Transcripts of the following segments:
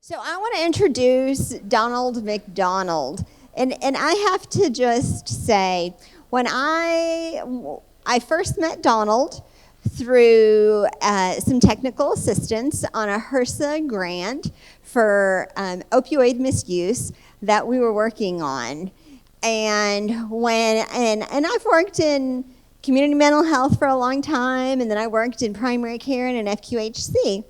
So I want to introduce Donald McDonald. And I have to just say, when I first met Donald through some technical assistance on a HRSA grant for opioid misuse that we were working on. And I've worked in community mental health for a long time, and then I worked in primary care and an FQHC.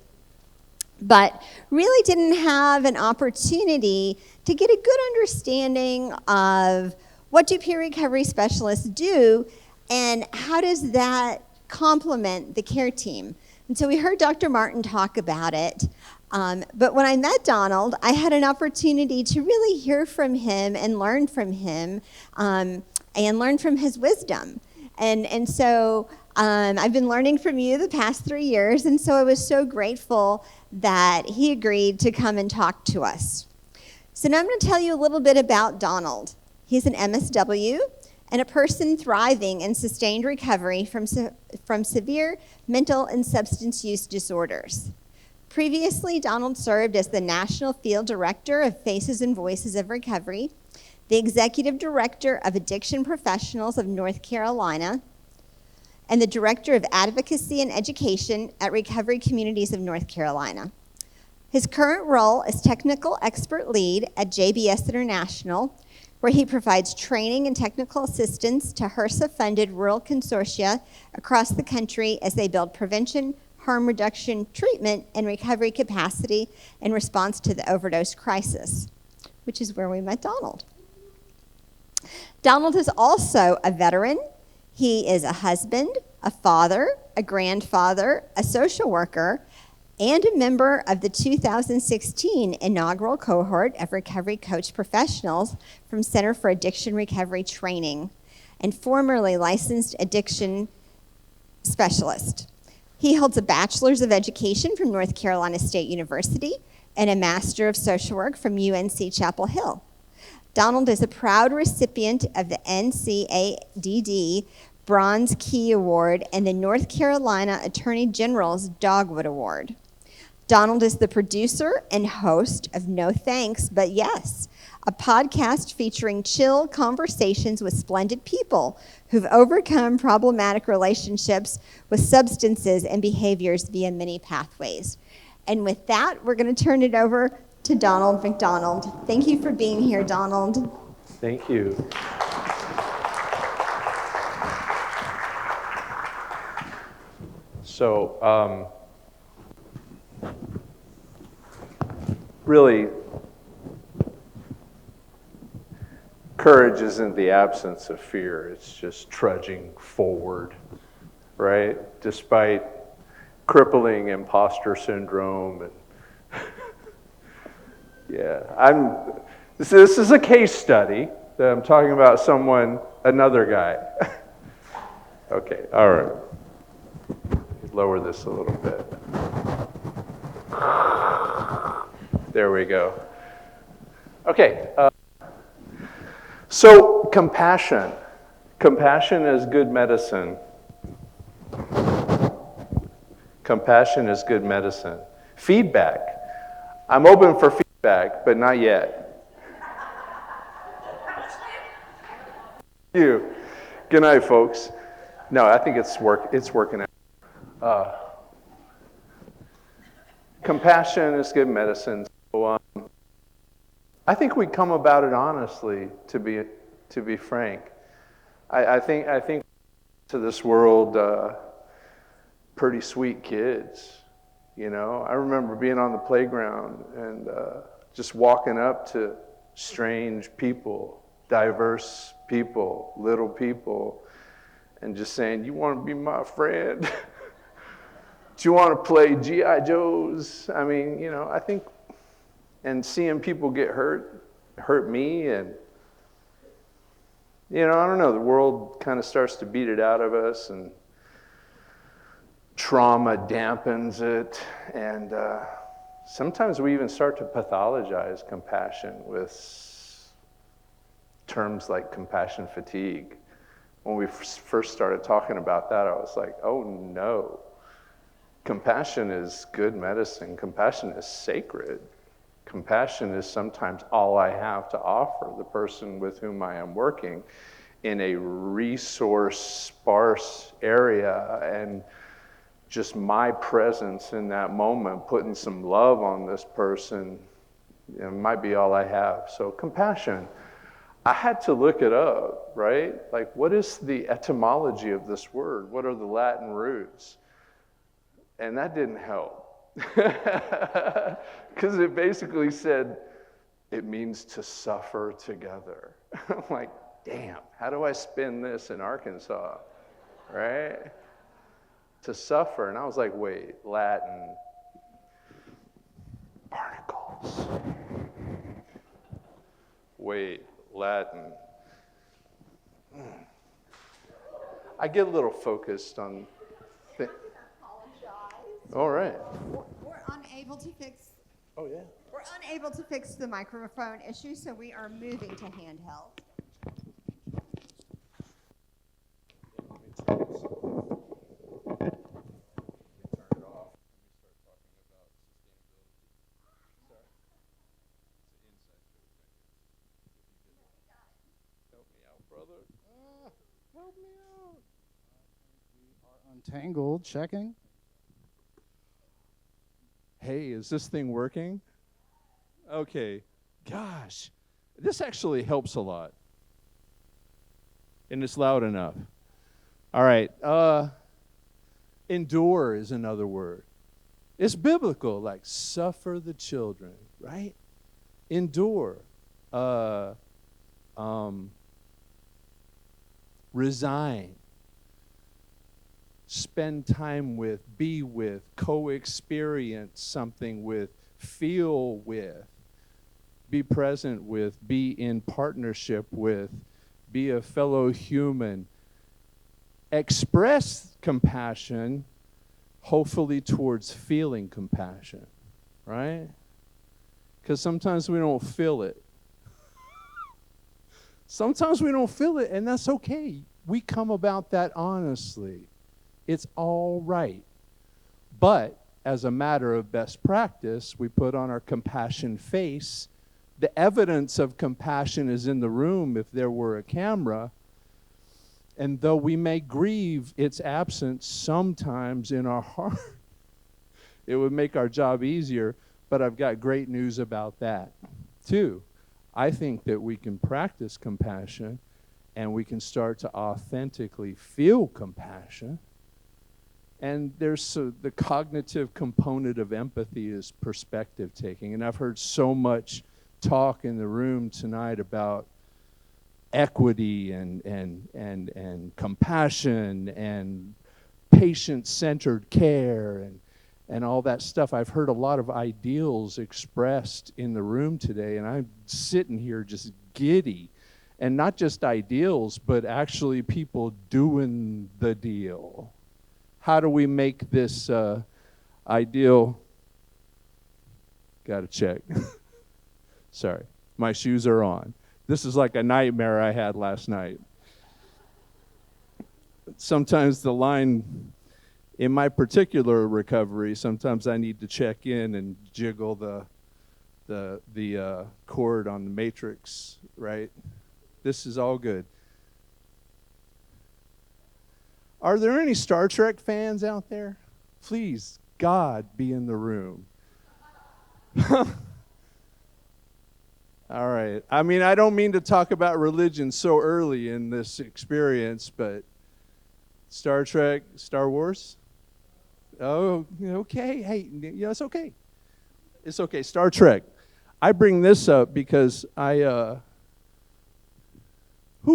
But really didn't have an opportunity to get a good understanding of what do peer recovery specialists do and how does that complement the care team. And so we heard Dr. Martin talk about it. But when I met Donald, I had an opportunity to really hear from him and learn from him and learn from his wisdom. And so I've been learning from you the past 3 years, and so I was so grateful that he agreed to come and talk to us. So now I'm going to tell you a little bit about Donald. He's an MSW and a person thriving in sustained recovery from severe mental and substance use disorders. Previously, Donald served as the National Field Director of Faces and Voices of Recovery, the Executive Director of Addiction Professionals of North Carolina, and the Director of Advocacy and Education at Recovery Communities of North Carolina. His current role is Technical Expert Lead at JBS International, where he provides training and technical assistance to HRSA-funded rural consortia across the country as they build prevention, harm reduction, treatment, and recovery capacity in response to the overdose crisis, which is where we met Donald. Donald is also a veteran. He is a husband, a father, a grandfather, a social worker, and a member of the 2016 inaugural cohort of Recovery Coach Professionals from Center for Addiction Recovery Training, and formerly licensed addiction specialist. He holds a Bachelor's of Education from North Carolina State University and a Master of Social Work from UNC Chapel Hill. Donald is a proud recipient of the NCADD Bronze Key Award and the North Carolina Attorney General's Dogwood Award. Donald is the producer and host of No Thanks, But Yes, a podcast featuring chill conversations with splendid people who've overcome problematic relationships with substances and behaviors via many pathways. And with that, we're going to turn it over to Donald McDonald. Thank you for being here, Donald. Thank you. So, really, courage isn't the absence of fear. It's just trudging forward, right? Despite crippling imposter syndrome and yeah, this is a case study that I'm talking about another guy. Okay, all right. Lower this a little bit. There we go. Okay, so compassion. Compassion is good medicine. Compassion is good medicine. Feedback. I'm open for feedback, but not yet. Thank you. Good night, folks. No, I think it's working out. Compassion is good medicine. So, I think we come about it honestly. To be frank, I think to this world, pretty sweet kids. You know, I remember being on the playground and just walking up to strange people, diverse people, little people, and just saying, "You want to be my friend? Do you want to play G.I. Joes?" I mean, you know, I think, and seeing people get hurt me, and, you know, I don't know, the world kind of starts to beat it out of us, and trauma dampens it, and sometimes we even start to pathologize compassion with terms like compassion fatigue. When we first started talking about that, I was like, oh no. Compassion is good medicine. Compassion is sacred. compassion is sometimes all I have to offer the person with whom I am working in a resource sparse area, and just my presence in that moment, putting some love on this person, might be all I have. So compassion, I had to look it up, right? Like, what is the etymology of this word? What are the Latin roots? And that didn't help. Because it basically said, it means to suffer together. I'm like, damn, how do I spin this in Arkansas, right? To suffer. And I was like, wait, Latin, particles. Wait, Latin. I get a little focused on things. All right. We're unable to fix. Oh, yeah. We're unable to fix the microphone issue, so we are moving to handheld. Help me out. We are untangled. Checking. Hey, is this thing working? Okay. Gosh, this actually helps a lot. And it's loud enough. All right. Endure is another word. It's biblical, like suffer the children, right? Endure. Resign. Spend time with, be with, co-experience something with, feel with, be present with, be in partnership with, be a fellow human. Express compassion, hopefully towards feeling compassion, right? Because sometimes we don't feel it. Sometimes we don't feel it, and that's okay. We come about that honestly. It's all right. But as a matter of best practice, we put on our compassion face. The evidence of compassion is in the room if there were a camera. And though we may grieve its absence sometimes in our heart, it would make our job easier. But I've got great news about that, too. I think that we can practice compassion and we can start to authentically feel compassion. And there's the cognitive component of empathy is perspective taking. And I've heard so much talk in the room tonight about equity and compassion and patient-centered care and all that stuff. I've heard a lot of ideals expressed in the room today, and I'm sitting here just giddy. And not just ideals, but actually people doing the deal. How do we make this ideal? Got to check. Sorry, my shoes are on. This is like a nightmare I had last night. Sometimes the line, in my particular recovery, sometimes I need to check in and jiggle the cord on the matrix, right? This is all good. Are there any Star Trek fans out there? Please, God, be in the room. All right. I mean, I don't mean to talk about religion so early in this experience, but Star Trek, Star Wars? Oh, okay. Hey, yeah, it's okay. It's okay. Star Trek. I bring this up because who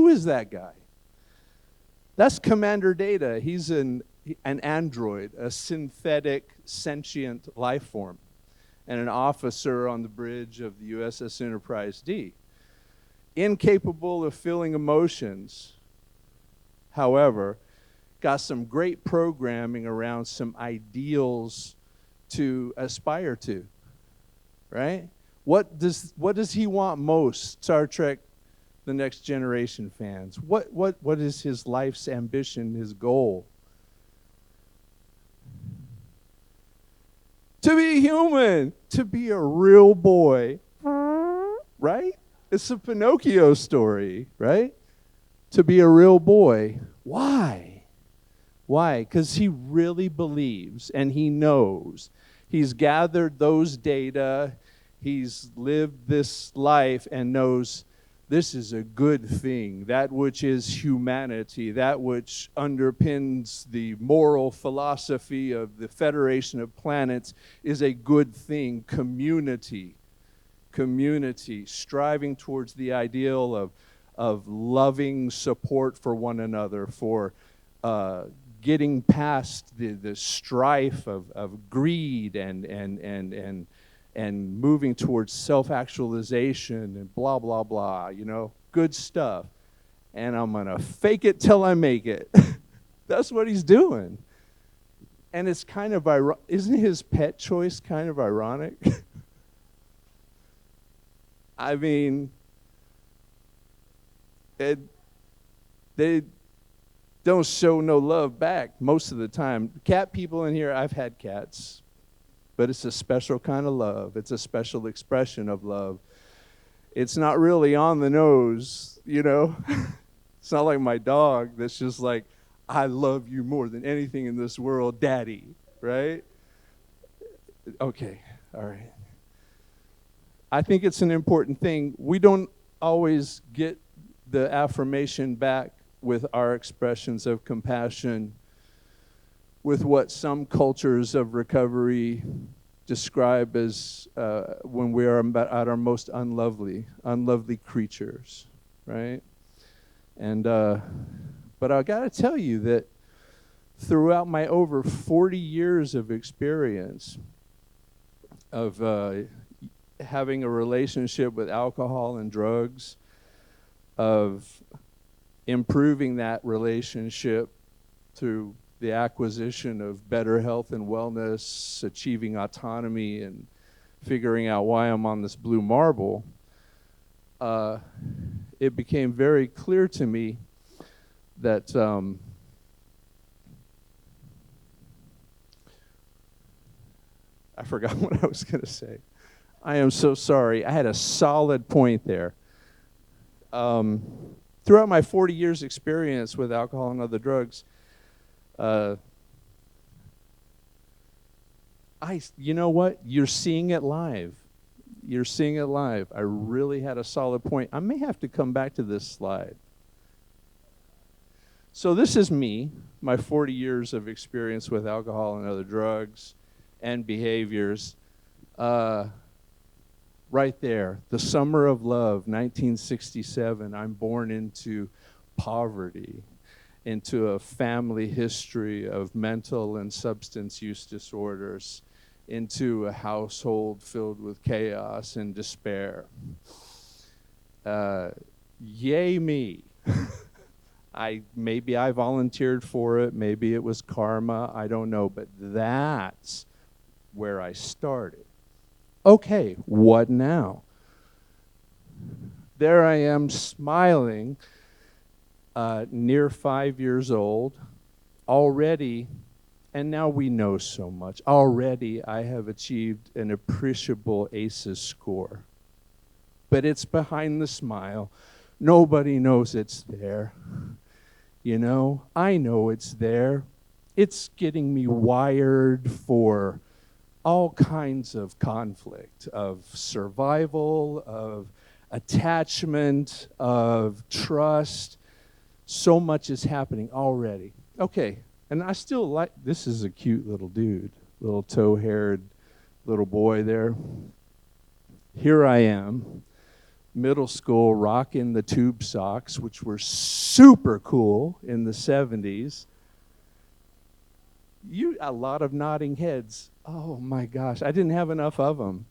is that guy? That's Commander Data. He's an android, a synthetic, sentient life form, and an officer on the bridge of the USS Enterprise D. Incapable of feeling emotions, however, got some great programming around some ideals to aspire to, right? What does he want most, Star Trek The Next Generation fans? What is his life's ambition, his goal? To be human, to be a real boy, right? It's a Pinocchio story, right? To be a real boy. Why? Why? Because he really believes and he knows. He's gathered those data, he's lived this life and knows this is a good thing. That which is humanity, that which underpins the moral philosophy of the Federation of Planets is a good thing. Community, striving towards the ideal of loving support for one another, for getting past the strife of greed and moving towards self-actualization and blah, blah, blah, you know, good stuff. And I'm going to fake it till I make it. That's what he's doing. And it's kind of ironic. Isn't his pet choice kind of ironic? I mean, they don't show no love back most of the time. Cat people in here, I've had cats, but it's a special kind of love. It's a special expression of love. It's not really on the nose, you know? It's not like my dog that's just like, I love you more than anything in this world, daddy, right? Okay, all right. I think it's an important thing. We don't always get the affirmation back with our expressions of compassion, with what some cultures of recovery describe as when we are at our most unlovely creatures, right? And but I gotta tell you that throughout my over 40 years of experience of having a relationship with alcohol and drugs, of improving that relationship through the acquisition of better health and wellness, achieving autonomy, and figuring out why I'm on this blue marble, it became very clear to me that I forgot what I was going to say. I am so sorry. I had a solid point there. Throughout my 40 years experience with alcohol and other drugs, you know what? You're seeing it live. You're seeing it live. I really had a solid point. I may have to come back to this slide. So this is me, my 40 years of experience with alcohol and other drugs and behaviors. Right there, the summer of love, 1967, I'm born into poverty, into a family history of mental and substance use disorders, into a household filled with chaos and despair. Yay me. Maybe I volunteered for it, maybe it was karma, I don't know, but that's where I started. Okay, what now? There I am smiling, near 5 years old, already, and now we know so much. Already I have achieved an appreciable ACEs score. But it's behind the smile. Nobody knows it's there. You know, I know it's there. It's getting me wired for all kinds of conflict, of survival, of attachment, of trust. So much is happening already. Okay, and I still like, this is a cute little dude, little tow-haired little boy there. Here I am, middle school, rocking the tube socks, which were super cool in the 70s. A lot of nodding heads. Oh my gosh, I didn't have enough of them.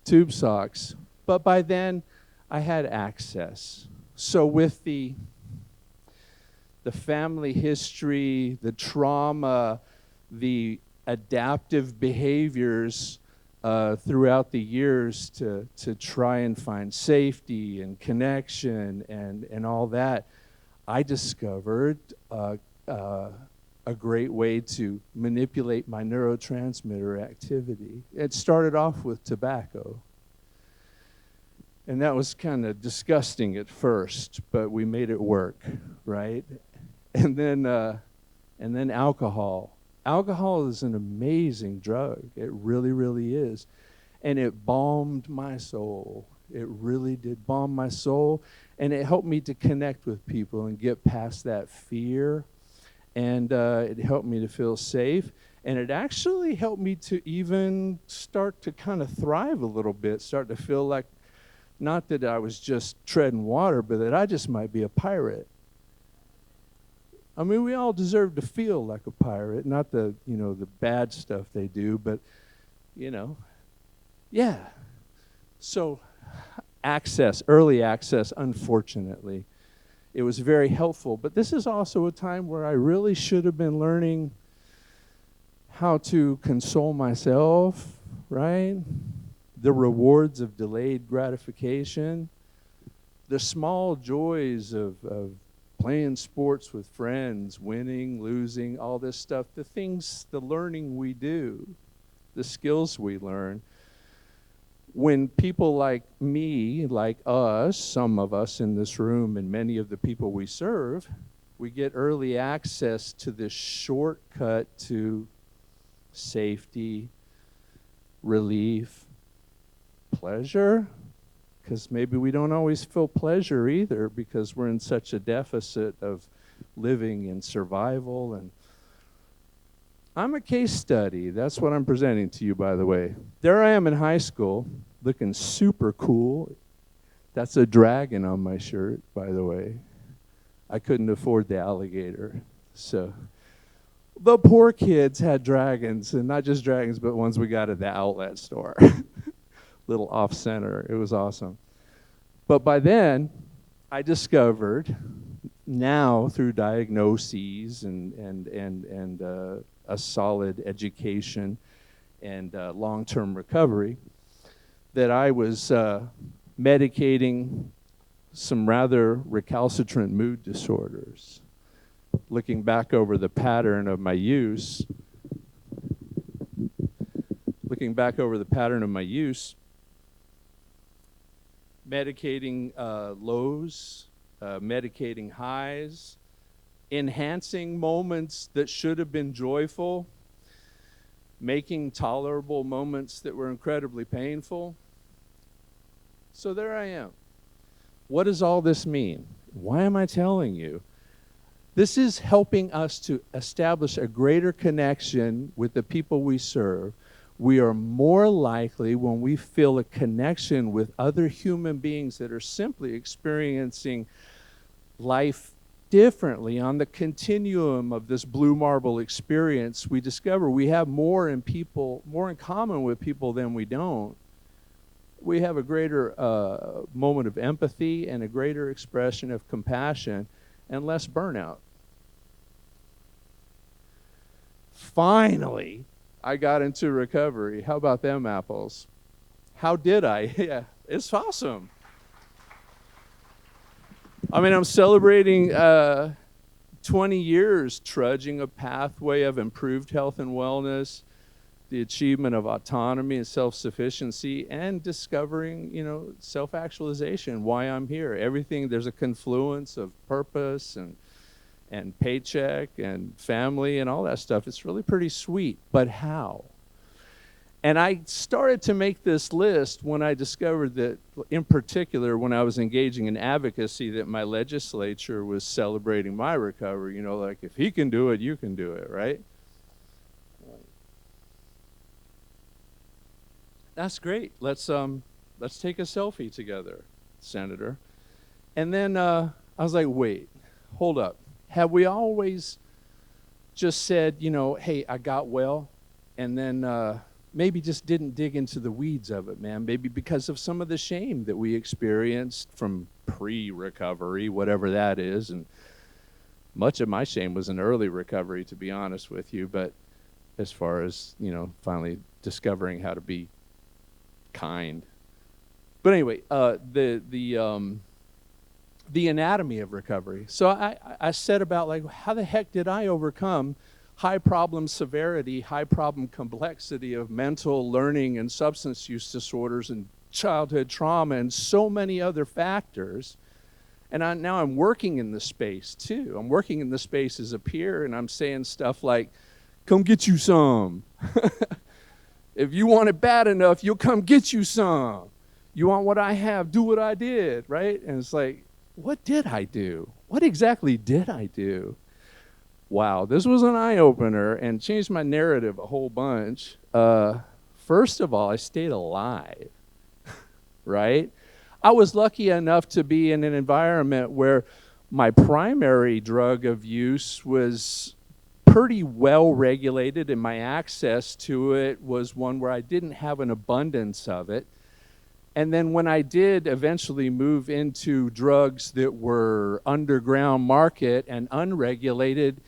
Tube socks. But by then, I had access. So with the family history, the trauma, the adaptive behaviors throughout the years to try and find safety and connection and all that, I discovered a great way to manipulate my neurotransmitter activity. It started off with tobacco. And that was kind of disgusting at first, but we made it work, right? And then alcohol. Alcohol is an amazing drug. It really, really is. And it balmed my soul. It really did balm my soul. And it helped me to connect with people and get past that fear. And it helped me to feel safe. And it actually helped me to even start to kind of thrive a little bit, start to feel like, not that I was just treading water, but that I just might be a pirate. I mean, we all deserve to feel like a pirate, not the bad stuff they do, but, yeah. So early access, unfortunately, it was very helpful. But this is also a time where I really should have been learning how to console myself, right? The rewards of delayed gratification, the small joys of playing sports with friends, winning, losing, all this stuff, the learning we do, the skills we learn. When people like me, like us, some of us in this room and many of the people we serve, we get early access to this shortcut to safety, relief, pleasure, because maybe we don't always feel pleasure either because we're in such a deficit of living and survival. And I'm a case study. That's what I'm presenting to you, by the way. There I am in high school, looking super cool. That's a dragon on my shirt, by the way. I couldn't afford the alligator. So the poor kids had dragons, and not just dragons, but ones we got at the outlet store. Little off-center. It was awesome. But by then, I discovered, now through diagnoses and a solid education and long-term recovery, that I was medicating some rather recalcitrant mood disorders. Looking back over the pattern of my use, medicating lows, medicating highs, enhancing moments that should have been joyful, making tolerable moments that were incredibly painful. So there I am. What does all this mean? Why am I telling you? This is helping us to establish a greater connection with the people we serve. We are more likely, when we feel a connection with other human beings that are simply experiencing life differently on the continuum of this blue marble experience, we discover we have more in common with people than we don't. We have a greater moment of empathy and a greater expression of compassion and less burnout. Finally, I got into recovery. How about them apples? How did I? Yeah, it's awesome. I mean, I'm celebrating 20 years trudging a pathway of improved health and wellness, the achievement of autonomy and self-sufficiency, and discovering, self-actualization, why I'm here. Everything, there's a confluence of purpose and paycheck and family and all that stuff. It's really pretty sweet, but how? And I started to make this list when I discovered that, in particular, when I was engaging in advocacy, that my legislature was celebrating my recovery. Like, if he can do it, you can do it, right? That's great. Let's take a selfie together, Senator. And then I was like, wait, hold up. Have we always just said, hey, I got well, and then maybe just didn't dig into the weeds of it, man? Maybe because of some of the shame that we experienced from pre-recovery, whatever that is. And much of my shame was in early recovery, to be honest with you. But as far as, finally discovering how to be kind. But anyway, the the anatomy of recovery. So I said about like, how the heck did I overcome high problem severity, high problem complexity of mental, learning, and substance use disorders and childhood trauma and so many other factors. And now I'm working in the space too. I'm working in the space as a peer, and I'm saying stuff like, come get you some. If you want it bad enough, you'll come get you some. You want what I have, do what I did, right? And it's like, what did I do? What exactly did I do? Wow, this was an eye-opener and changed my narrative a whole bunch. First of all, I stayed alive, right? I was lucky enough to be in an environment where my primary drug of use was pretty well regulated, and my access to it was one where I didn't have an abundance of it. And then when I did eventually move into drugs that were underground market and unregulated,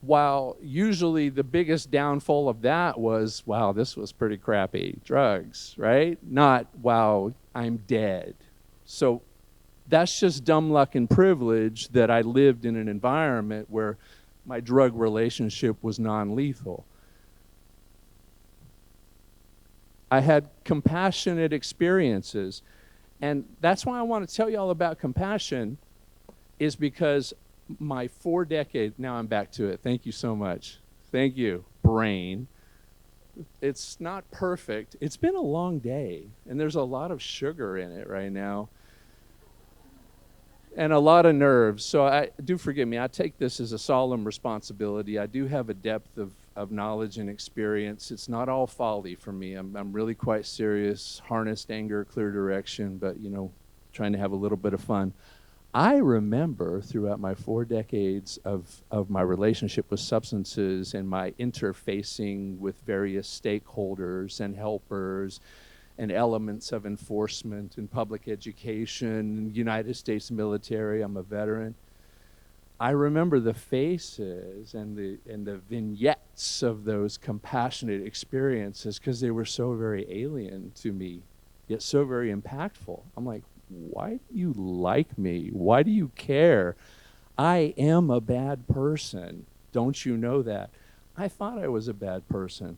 while usually the biggest downfall of that was, wow, this was pretty crappy drugs, right? Not, wow, I'm dead. So that's just dumb luck and privilege that I lived in an environment where my drug relationship was non-lethal. I had compassionate experiences. And that's why I want to tell you all about compassion, is because my 4 decades, now I'm back to it. Thank you so much. Thank you, brain. It's not perfect. It's been a long day, and there's a lot of sugar in it right now, and a lot of nerves. So do forgive me. I take this as a solemn responsibility. I do have a depth of knowledge and experience. It's not all folly for me. I'm really quite serious, harnessed anger, clear direction, but, you know, trying to have a little bit of fun. I remember throughout my 4 decades of my relationship with substances and my interfacing with various stakeholders and helpers and elements of enforcement and public education, United States military, I'm a veteran. I remember the faces and the vignettes of those compassionate experiences because they were so very alien to me, yet so very impactful. I'm like, why do you like me? Why do you care? I am a bad person. Don't you know that? I thought I was a bad person.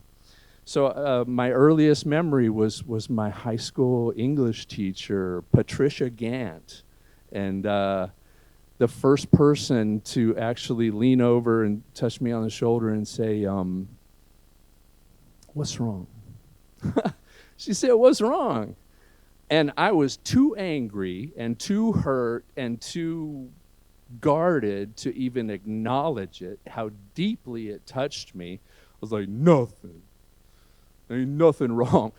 So my earliest memory was my high school English teacher, Patricia Gant. And the first person to actually lean over and touch me on the shoulder and say, what's wrong? She said, what's wrong? And I was too angry and too hurt and too guarded to even acknowledge it, how deeply it touched me. I was like, nothing. There ain't nothing wrong.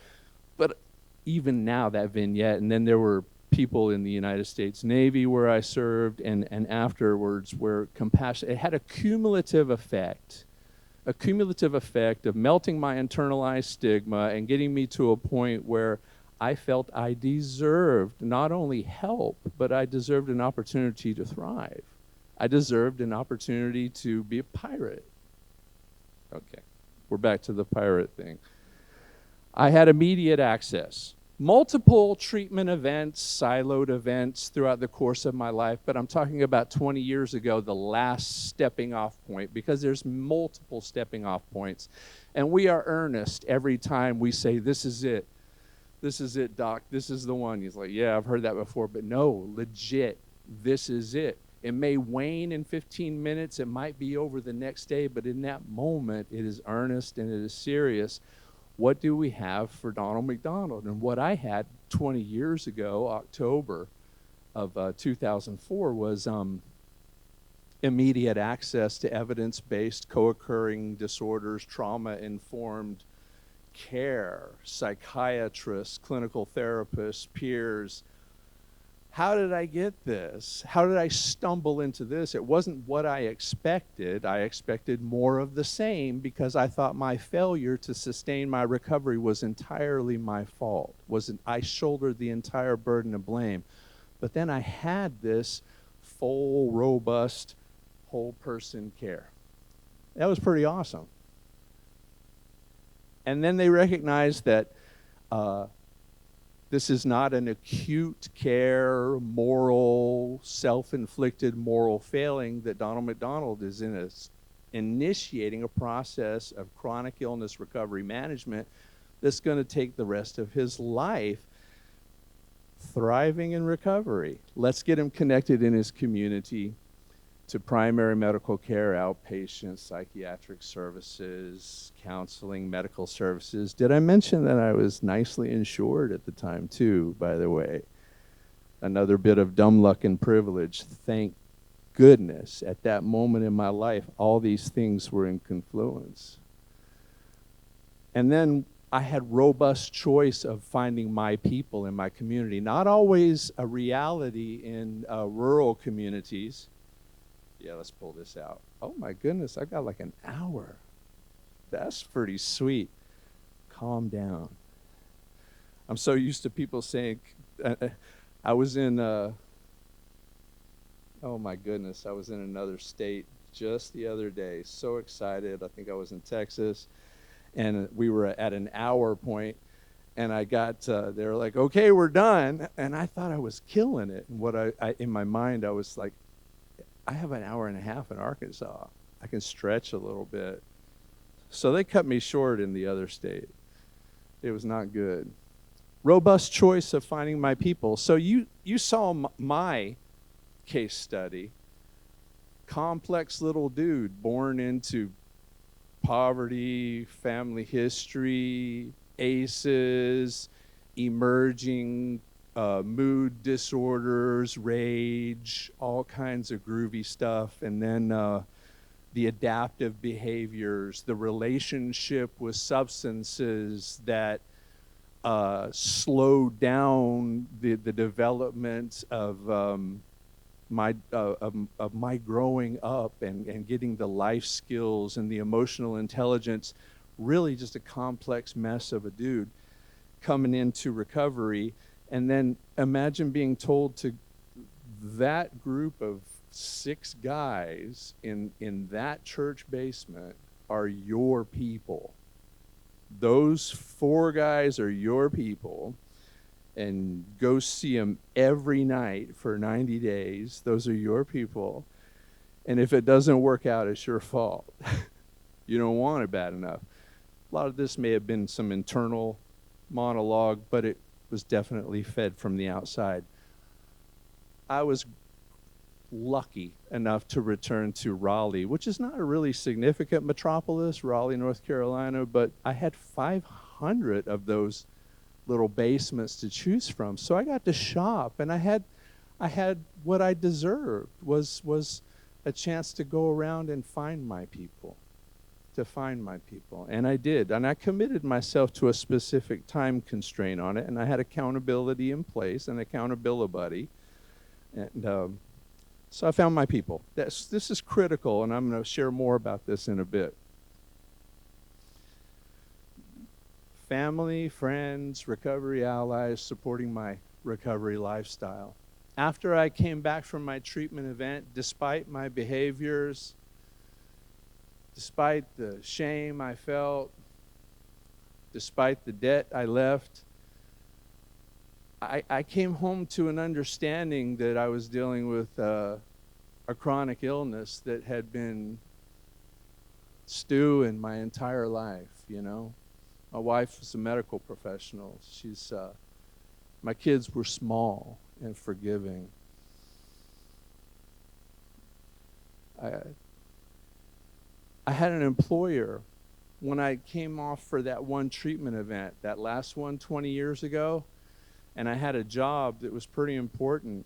But even now, that vignette, and then there were people in the United States Navy where I served, and afterwards where compassion, it had a cumulative effect of melting my internalized stigma and getting me to a point where I felt I deserved not only help, but I deserved an opportunity to thrive. I deserved an opportunity to be a pirate. Okay, we're back to the pirate thing. I had immediate access. Multiple treatment events, siloed events throughout the course of my life, but I'm talking about 20 years ago, the last stepping off point, because there's multiple stepping off points. And we are earnest every time we say, this is it. This is it, doc. This is the one. He's like, yeah, I've heard that before, but no, legit, this is it. It may wane in 15 minutes. It might be over the next day, but in that moment, it is earnest and it is serious. What do we have for Donald McDonald? And what I had 20 years ago, October of 2004, was immediate access to evidence-based co-occurring disorders, trauma-informed care, psychiatrists, clinical therapists, peers. How did I get this? How did I stumble into this? It wasn't what I expected. I expected more of the same because I thought my failure to sustain my recovery was entirely my fault. I shouldered the entire burden of blame. But then I had this full, robust, whole person care. That was pretty awesome. And then they recognized that This is not an acute care, moral, self-inflicted moral failing that Donald McDonald is initiating a process of chronic illness recovery management that's going to take the rest of his life thriving in recovery. Let's get him connected in his community to primary medical care, outpatient, psychiatric services, counseling, medical services. Did I mention that I was nicely insured at the time too, by the way? Another bit of dumb luck and privilege. Thank goodness at that moment in my life, all these things were in confluence. And then I had robust choice of finding my people in my community. Not always a reality in rural communities. Yeah, let's pull this out. Oh my goodness, I've got like an hour. That's pretty sweet. Calm down. I'm so used to people saying, I was in, oh my goodness, I was in another state just the other day. So excited. I think I was in Texas. And we were at an hour point, and I got, they were like, okay, we're done. And I thought I was killing it. And what I in my mind, I was like, I have an hour and a half in Arkansas. I can stretch a little bit. So they cut me short in the other state. It was not good. Robust choice of finding my people. So you saw my case study. Complex little dude born into poverty, family history, ACEs, emerging mood disorders, rage, all kinds of groovy stuff, and then the adaptive behaviors, the relationship with substances that slowed down the development of my growing up and getting the life skills and the emotional intelligence. Really just a complex mess of a dude coming into recovery. And then imagine being told to that group of 6 guys in that church basement are your people. Those 4 guys are your people, and go see them every night for 90 days. Those are your people. And if it doesn't work out, it's your fault. You don't want it bad enough. A lot of this may have been some internal monologue, but it was definitely fed from the outside. I was lucky enough to return to Raleigh, which is not a really significant metropolis, Raleigh, North Carolina, but I had 500 of those little basements to choose from. So I got to shop, and I had what I deserved was a chance to go around and find my people. And I did. And I committed myself to a specific time constraint on it, and I had accountability in place, an accountability buddy. And so I found my people. This is critical, and I'm going to share more about this in a bit. Family, friends, recovery allies supporting my recovery lifestyle. After I came back from my treatment event, despite my behaviors, despite the shame I felt, despite the debt I left, I came home to an understanding that I was dealing with a chronic illness that had been stewing my entire life, you know. My wife was a medical professional. My kids were small and forgiving. I had an employer when I came off for that one treatment event, that last one 20 years ago, and I had a job that was pretty important.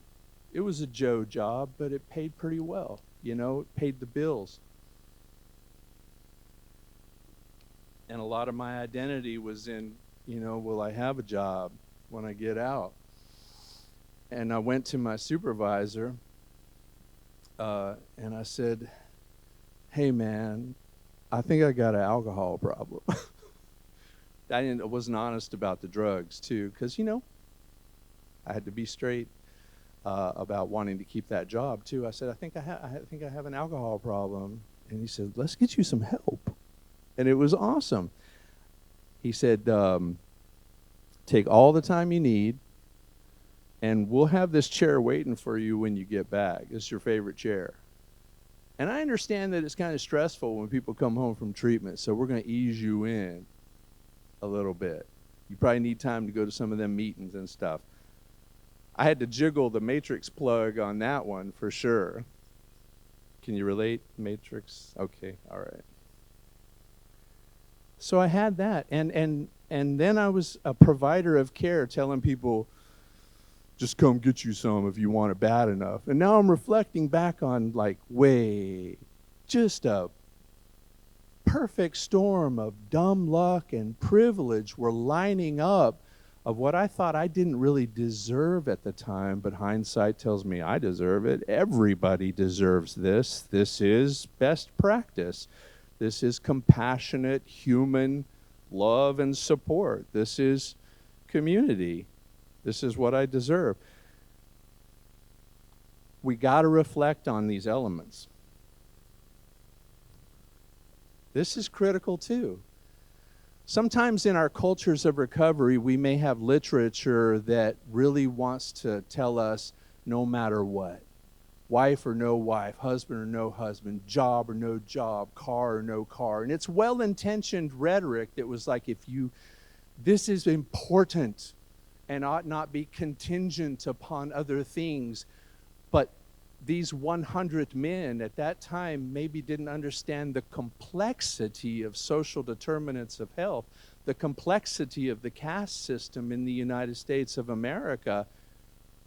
It was a Joe job, but it paid pretty well, you know, it paid the bills. And a lot of my identity was in, you know, will I have a job when I get out? And I went to my supervisor and I said, hey man, I think I got an alcohol problem. I wasn't honest about the drugs too, because, you know, I had to be straight about wanting to keep that job too. I said, I think I have an alcohol problem. And he said, let's get you some help. And it was awesome. He said, Take all the time you need, and we'll have this chair waiting for you when you get back. It's your favorite chair. And I understand that it's kind of stressful when people come home from treatment, so we're going to ease you in a little bit. You probably need time to go to some of them meetings and stuff. I had to jiggle the matrix plug on that one for sure. Can you relate, matrix? Okay, all right. So I had that, and then I was a provider of care, telling people, just come get you some if you want it bad enough. And now I'm reflecting back on, like, just a perfect storm of dumb luck and privilege were lining up of what I thought I didn't really deserve at the time, but hindsight tells me I deserve it. Everybody deserves this. This is best practice. This is compassionate human love and support. This is community. This is what I deserve. We got to reflect on these elements. This is critical too. Sometimes in our cultures of recovery, we may have literature that really wants to tell us no matter what. Wife or no wife, husband or no husband, job or no job, car or no car. And it's well-intentioned rhetoric that was like, this is important and ought not be contingent upon other things. But these 100 men at that time maybe didn't understand the complexity of social determinants of health, the complexity of the caste system in the United States of America,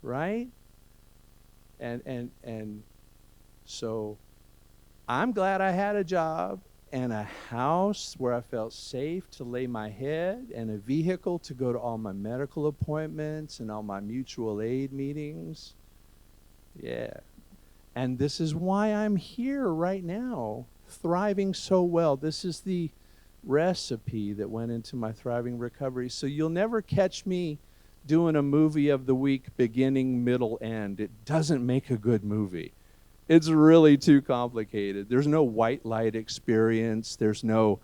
right? And so I'm glad I had a job and a house where I felt safe to lay my head, and a vehicle to go to all my medical appointments and all my mutual aid meetings. Yeah. And this is why I'm here right now, thriving so well. This is the recipe that went into my thriving recovery. So you'll never catch me doing a movie of the week, beginning, middle, end. It doesn't make a good movie. It's really too complicated. There's no white light experience. There's no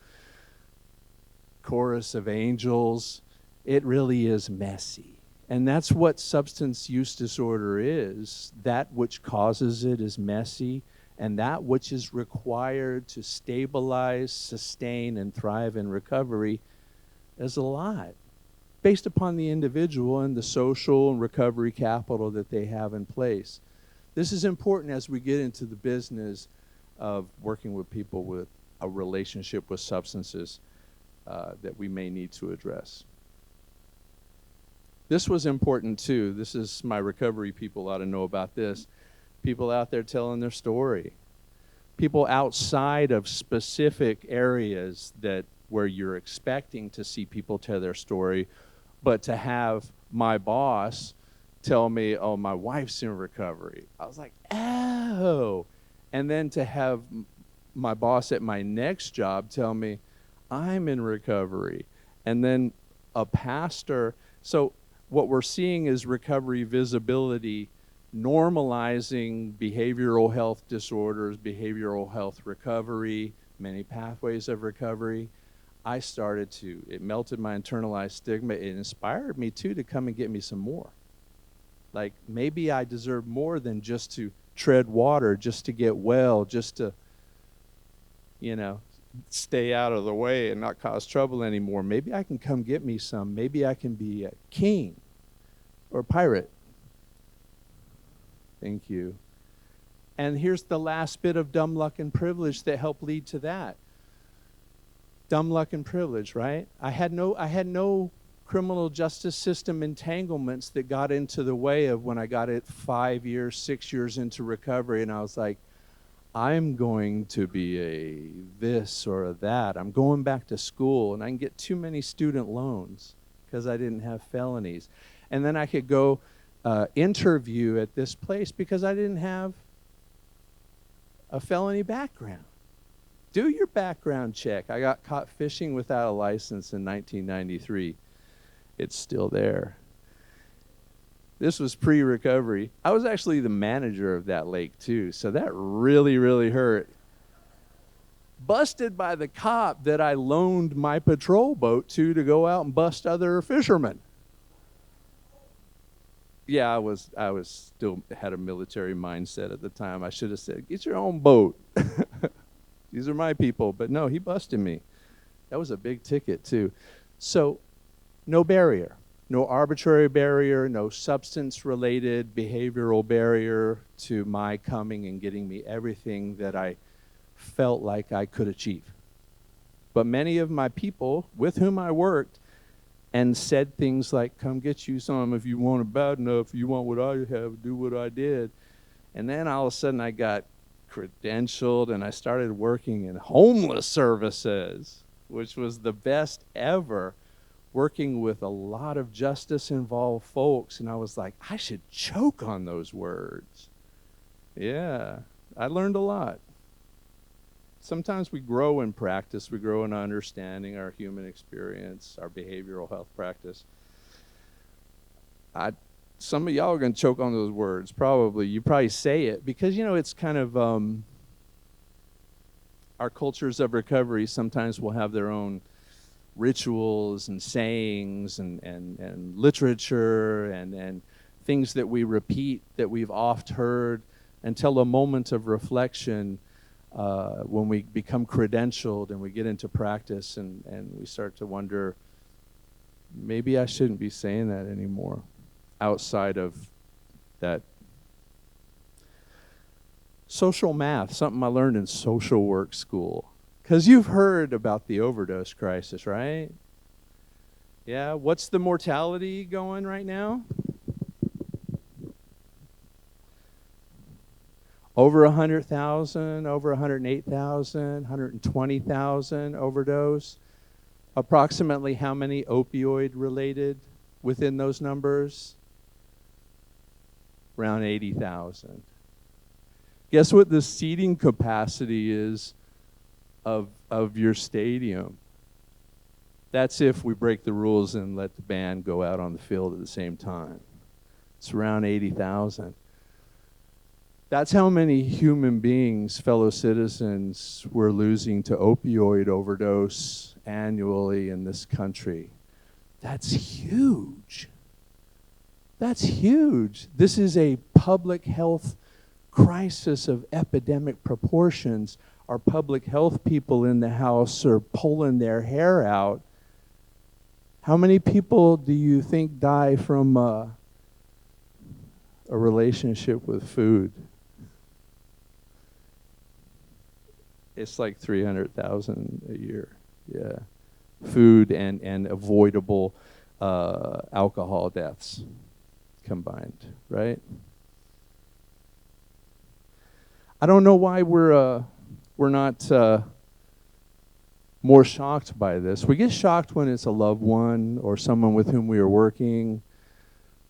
chorus of angels. It really is messy. And that's what substance use disorder is. That which causes it is messy, and that which is required to stabilize, sustain, and thrive in recovery is a lot, based upon the individual and the social and recovery capital that they have in place. This is important as we get into the business of working with people with a relationship with substances that we may need to address. This was important too. This is my recovery people ought to know about this. People out there telling their story. People outside of specific areas where you're expecting to see people tell their story, but to have my boss tell me, oh, my wife's in recovery. I was like, oh. And then to have my boss at my next job tell me, I'm in recovery. And then a pastor. So what we're seeing is recovery visibility normalizing behavioral health disorders, behavioral health recovery, many pathways of recovery. It melted my internalized stigma. It inspired me too to come and get me some more. Like, maybe I deserve more than just to tread water, just to get well, just to, stay out of the way and not cause trouble anymore. Maybe I can come get me some. Maybe I can be a king or a pirate. Thank you. And here's the last bit of dumb luck and privilege that helped lead to that. Dumb luck and privilege, right? I had no criminal justice system entanglements that got into the way of when I got it 5 years, 6 years into recovery, and I was like, I'm going to be a this or a that. I'm going back to school, and I can get too many student loans because I didn't have felonies. And then I could go interview at this place because I didn't have a felony background. Do your background check. I got caught fishing without a license in 1993. It's still there. This was pre-recovery. I was actually the manager of that lake too, so that really, really hurt. Busted by the cop that I loaned my patrol boat to go out and bust other fishermen. Yeah, I was still had a military mindset at the time. I should have said, "Get your own boat." These are my people. But no, he busted me. That was a big ticket too. So, no barrier, no arbitrary barrier, no substance-related behavioral barrier to my coming and getting me everything that I felt like I could achieve. But many of my people with whom I worked and said things like, "Come get you some if you want it bad enough. If you want what I have, do what I did." And then all of a sudden I got credentialed and I started working in homeless services, which was the best ever, working with a lot of justice-involved folks. And I was like, I should choke on those words. Yeah, I learned a lot. Sometimes we grow in practice. We grow in understanding our human experience, our behavioral health practice. Some of y'all are going to choke on those words, probably. You probably say it because, it's kind of our cultures of recovery sometimes will have their own rituals and sayings and literature and things that we repeat that we've oft heard until a moment of reflection when we become credentialed and we get into practice and we start to wonder, maybe I shouldn't be saying that anymore outside of that. Social math, something I learned in social work school. Because you've heard about the overdose crisis, right? Yeah, what's the mortality going right now? Over 100,000, over 108,000, 120,000 overdose. Approximately how many opioid related within those numbers? Around 80,000. Guess what the seating capacity is of your stadium? That's if we break the rules and let the band go out on the field at the same time. It's around 80,000. That's how many human beings, fellow citizens, we're losing to opioid overdose annually in this country. That's huge. That's huge. This is a public health crisis of epidemic proportions. Our public health people in the house are pulling their hair out. How many people do you think die from a relationship with food? It's like 300,000 a year, yeah. Food and avoidable alcohol deaths combined, right? I don't know why we're not more shocked by this. We get shocked when it's a loved one or someone with whom we are working,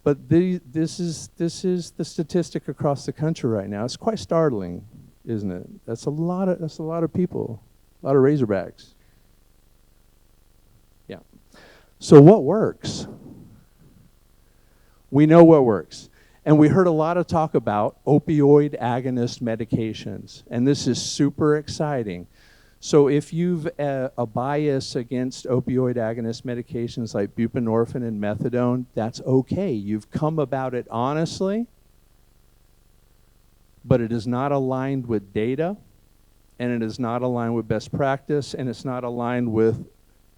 but this is the statistic across the country right now. It's quite startling, isn't it? That's a lot of people, a lot of Razorbacks. Yeah. So what works? We know what works. And we heard a lot of talk about opioid agonist medications, and this is super exciting. So if you've a bias against opioid agonist medications like buprenorphine and methadone, that's okay. You've come about it honestly, but it is not aligned with data, and it is not aligned with best practice, and it's not aligned with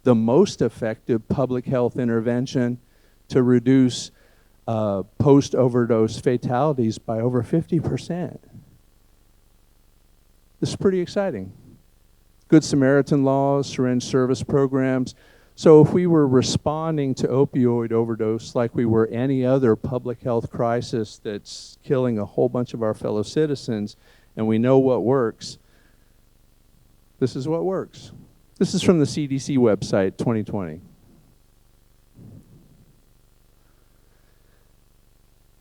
the most effective public health intervention to reduce post-overdose fatalities by over 50%. This is pretty exciting. Good Samaritan laws, syringe service programs. So if we were responding to opioid overdose like we were any other public health crisis that's killing a whole bunch of our fellow citizens, and we know what works, this is what works. This is from the CDC website, 2020.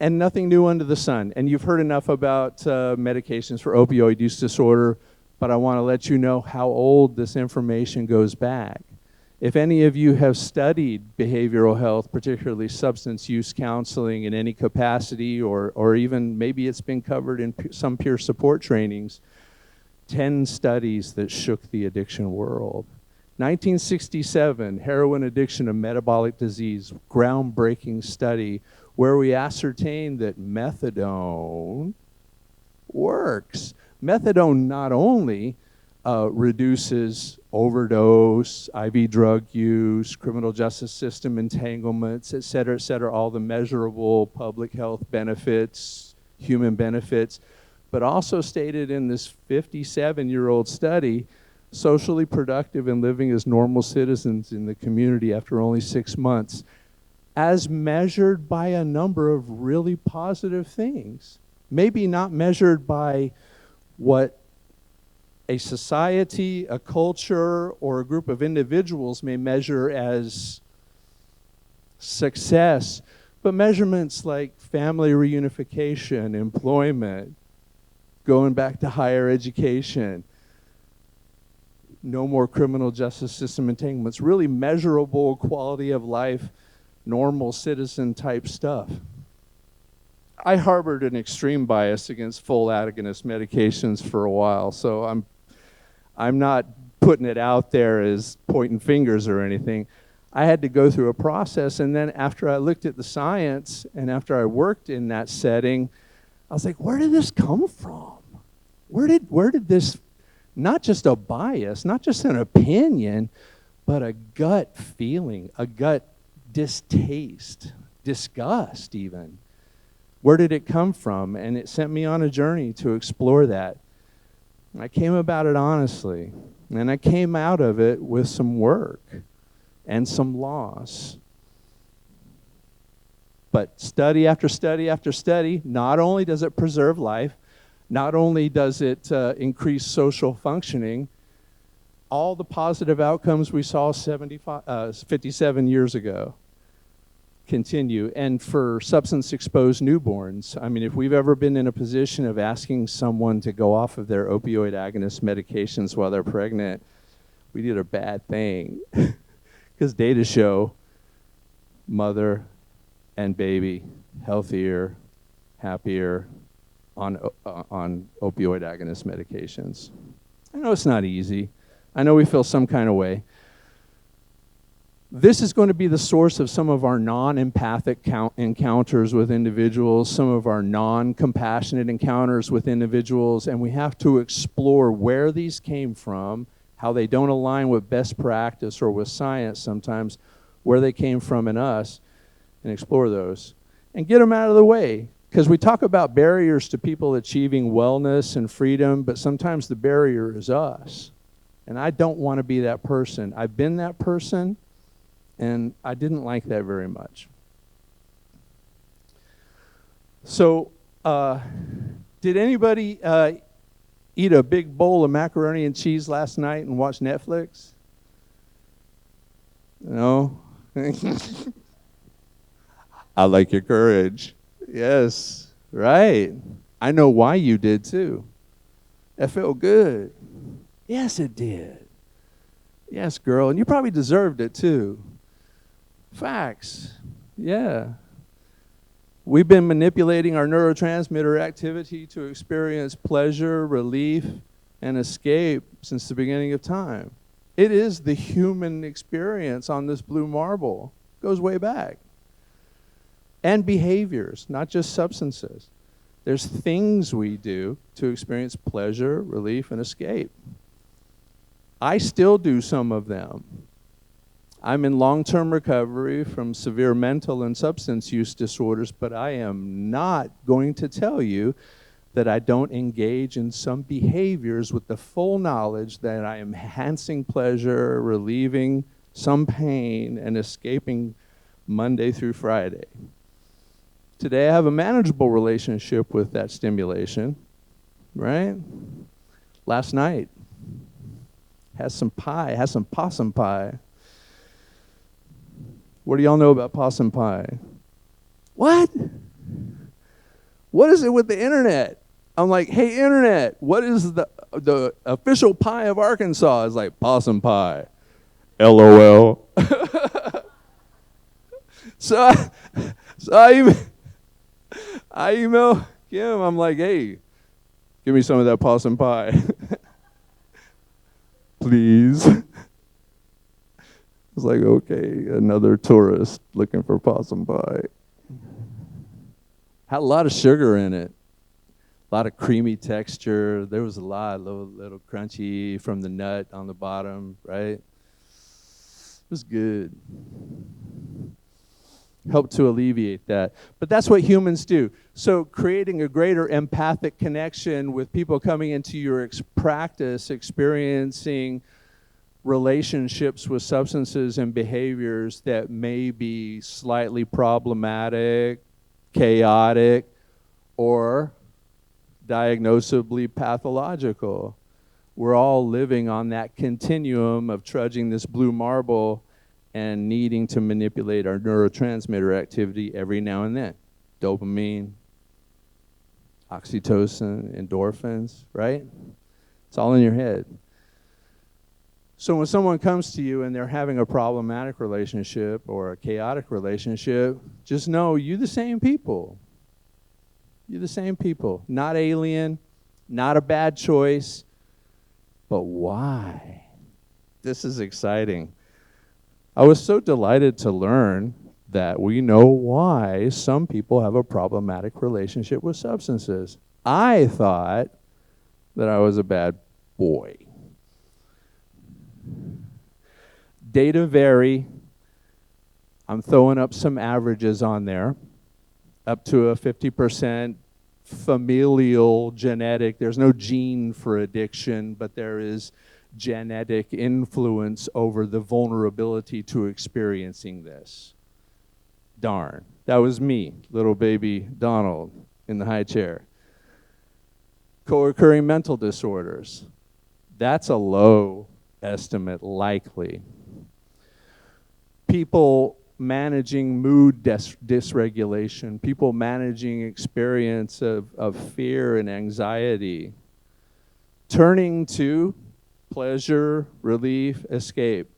And nothing new under the sun. And you've heard enough about medications for opioid use disorder, but I want to let you know how old this information goes back. If any of you have studied behavioral health, particularly substance use counseling in any capacity, or even maybe it's been covered in some peer support trainings, 10 studies that shook the addiction world. 1967, heroin addiction, a metabolic disease, groundbreaking study where we ascertained that methadone works. Methadone not only reduces overdose, IV drug use, criminal justice system entanglements, et cetera, all the measurable public health benefits, human benefits, but also stated in this 57-year-old study, socially productive and living as normal citizens in the community after only 6 months, as measured by a number of really positive things. Maybe not measured by what a society, a culture, or a group of individuals may measure as success, but measurements like family reunification, employment, going back to higher education, no more criminal justice system entanglements, really measurable quality of life, normal citizen type stuff. I harbored an extreme bias against full agonist medications for a while, so I'm not putting it out there as pointing fingers or anything. I had to go through a process, and then after I looked at the science and after I worked in that setting, I was like, where did this come from? Where did this, not just a bias, not just an opinion, but a gut feeling, a gut distaste, disgust even. Where did it come from? And it sent me on a journey to explore that. I came about it honestly, and I came out of it with some work and some loss. But study after study after study, not only does it preserve life, not only does it increase social functioning, all the positive outcomes we saw 57 years ago continue. And for substance-exposed newborns, I mean, if we've ever been in a position of asking someone to go off of their opioid agonist medications while they're pregnant, we did a bad thing. Because data show mother and baby healthier, happier on opioid agonist medications. I know it's not easy. I know we feel some kind of way. This is going to be the source of some of our non-empathic encounters with individuals, some of our non-compassionate encounters with individuals, and we have to explore where these came from, how they don't align with best practice or with science sometimes, where they came from in us, and explore those. And get them out of the way, because we talk about barriers to people achieving wellness and freedom, but sometimes the barrier is us. And I don't want to be that person. I've been that person, and I didn't like that very much. So, did anybody eat a big bowl of macaroni and cheese last night and watch Netflix? No? I like your courage. Yes, right. I know why you did too. It felt good. Yes, it did. Yes, girl, and you probably deserved it too. Facts. Yeah. We've been manipulating our neurotransmitter activity to experience pleasure, relief, and escape since the beginning of time. It is the human experience on this blue marble. It goes way back. And behaviors, not just substances. There's things we do to experience pleasure, relief, and escape. I still do some of them. I'm in long-term recovery from severe mental and substance use disorders, but I am not going to tell you that I don't engage in some behaviors with the full knowledge that I am enhancing pleasure, relieving some pain, and escaping Monday through Friday. Today I have a manageable relationship with that stimulation, right? Last night, had some possum pie. What do y'all know about possum pie? What? What is it with the internet? I'm like, hey, internet, what is the official pie of Arkansas? It's like possum pie. LOL. So I email Kim. I'm like, hey, give me some of that possum pie. Please. It's like, okay, another tourist looking for possum pie. Had a lot of sugar in it. A lot of creamy texture. There was a lot, little crunchy from the nut on the bottom, right? It was good. Helped to alleviate that. But that's what humans do. So creating a greater empathic connection with people coming into your practice, experiencing relationships with substances and behaviors that may be slightly problematic, chaotic, or diagnosably pathological. We're all living on that continuum of trudging this blue marble and needing to manipulate our neurotransmitter activity every now and then. Dopamine, oxytocin, endorphins, right? It's all in your head. So when someone comes to you and they're having a problematic relationship or a chaotic relationship, just know you're the same people. You're the same people. Not alien, not a bad choice, but why? This is exciting. I was so delighted to learn that we know why some people have a problematic relationship with substances. I thought that I was a bad boy. Data vary. I'm throwing up some averages on there. Up to a 50% familial genetic. There's no gene for addiction, but there is genetic influence over the vulnerability to experiencing this. Darn, that was me, little baby Donald in the high chair. Co-occurring mental disorders. That's a low estimate, likely. People managing mood dysregulation, people managing experience of fear and anxiety, turning to pleasure, relief, escape,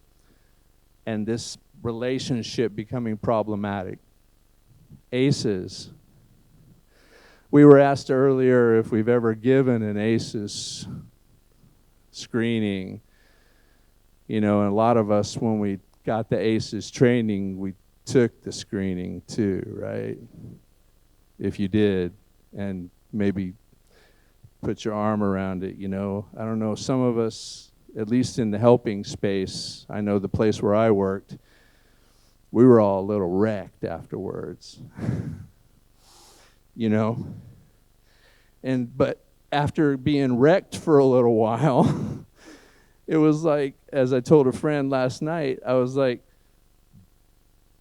and this relationship becoming problematic. ACEs. We were asked earlier if we've ever given an ACEs screening. You know, and a lot of us, when we got the ACEs training, we took the screening too, right? If you did, and maybe put your arm around it, you know. I don't know, some of us, at least in the helping space, I know the place where I worked, we were all a little wrecked afterwards. You know? But after being wrecked for a little while, it was like, as I told a friend last night, I was like,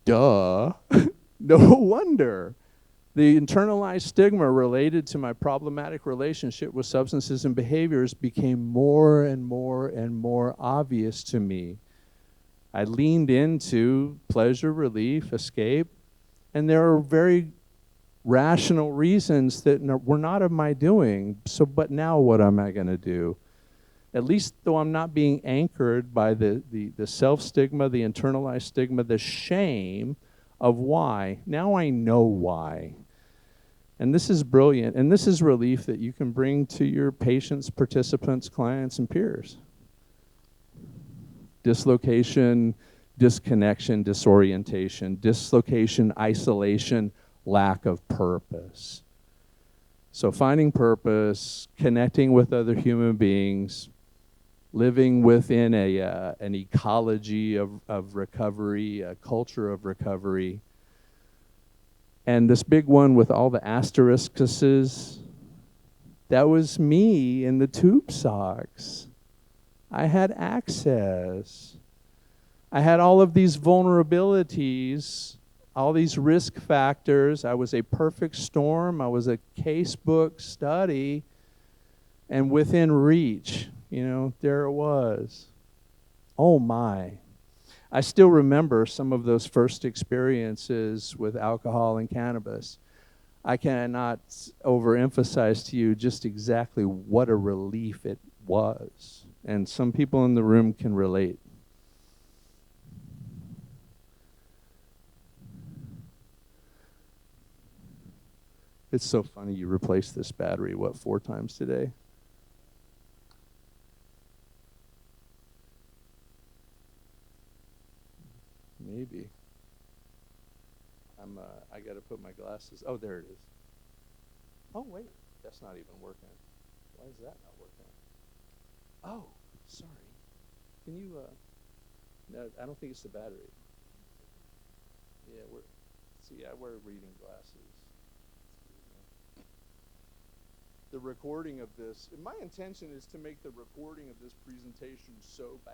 duh, no wonder. The internalized stigma related to my problematic relationship with substances and behaviors became more and more and more obvious to me. I leaned into pleasure, relief, escape, and there are very rational reasons that were not of my doing. So, but now what am I going to do? At least though I'm not being anchored by the self-stigma, the internalized stigma, the shame of why. Now I know why. And this is brilliant. And this is relief that you can bring to your patients, participants, clients, and peers. Dislocation, disconnection, disorientation, dislocation, isolation, lack of purpose. So finding purpose, connecting with other human beings, living within an ecology of recovery, a culture of recovery. And this big one with all the asterisks, that was me in the tube socks. I had access. I had all of these vulnerabilities, all these risk factors. I was a perfect storm. I was a casebook study, and within reach. You know, there it was. Oh my. I still remember some of those first experiences with alcohol and cannabis. I cannot overemphasize to you just exactly what a relief it was. And some people in the room can relate. It's so funny you replaced this battery, 4 times today? Maybe. I got to put my glasses. Oh, there it is. Oh, wait, that's not even working. Why is that not working? Oh, sorry. Can you, no, I don't think it's the battery. Yeah, I wear reading glasses. The recording of this, my intention is to make the recording of this presentation so bad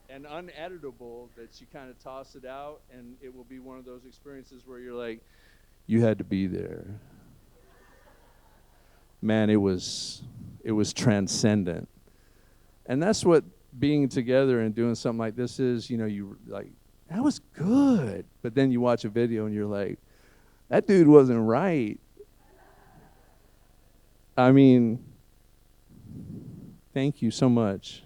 and uneditable that you kind of toss it out, and it will be one of those experiences where you're like, you had to be there. Man, it was transcendent. And that's what being together and doing something like this is. You know, you like, that was good. But then you watch a video and you're like, that dude wasn't right. I mean, thank you so much.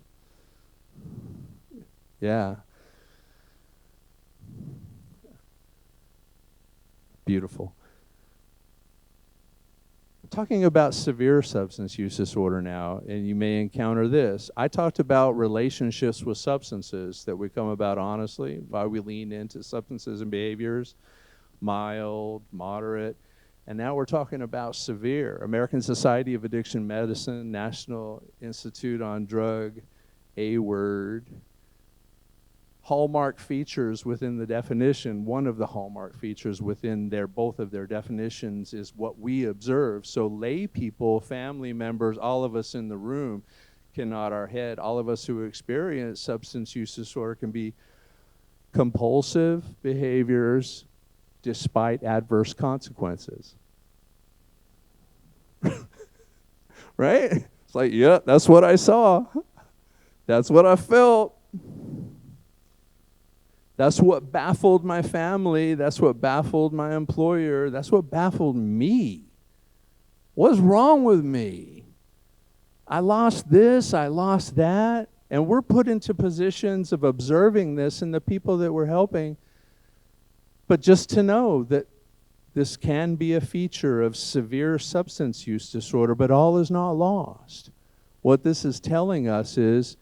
Yeah. Beautiful. Talking about severe substance use disorder now, and you may encounter this. I talked about relationships with substances that we come about honestly, why we lean into substances and behaviors, mild, moderate, and now we're talking about severe. American Society of Addiction Medicine, National Institute on Drug, A-word. Hallmark features within the definition, one of the hallmark features within both of their definitions is what we observe. So lay people, family members, all of us in the room can nod our head. All of us who experience substance use disorder can be compulsive behaviors despite adverse consequences. Right? It's like, yeah, that's what I saw. That's what I felt. That's what baffled my family. That's what baffled my employer. That's what baffled me. What's wrong with me? I lost this, I lost that. And we're put into positions of observing this in the people that we're helping. But just to know that this can be a feature of severe substance use disorder, but all is not lost. What this is telling us is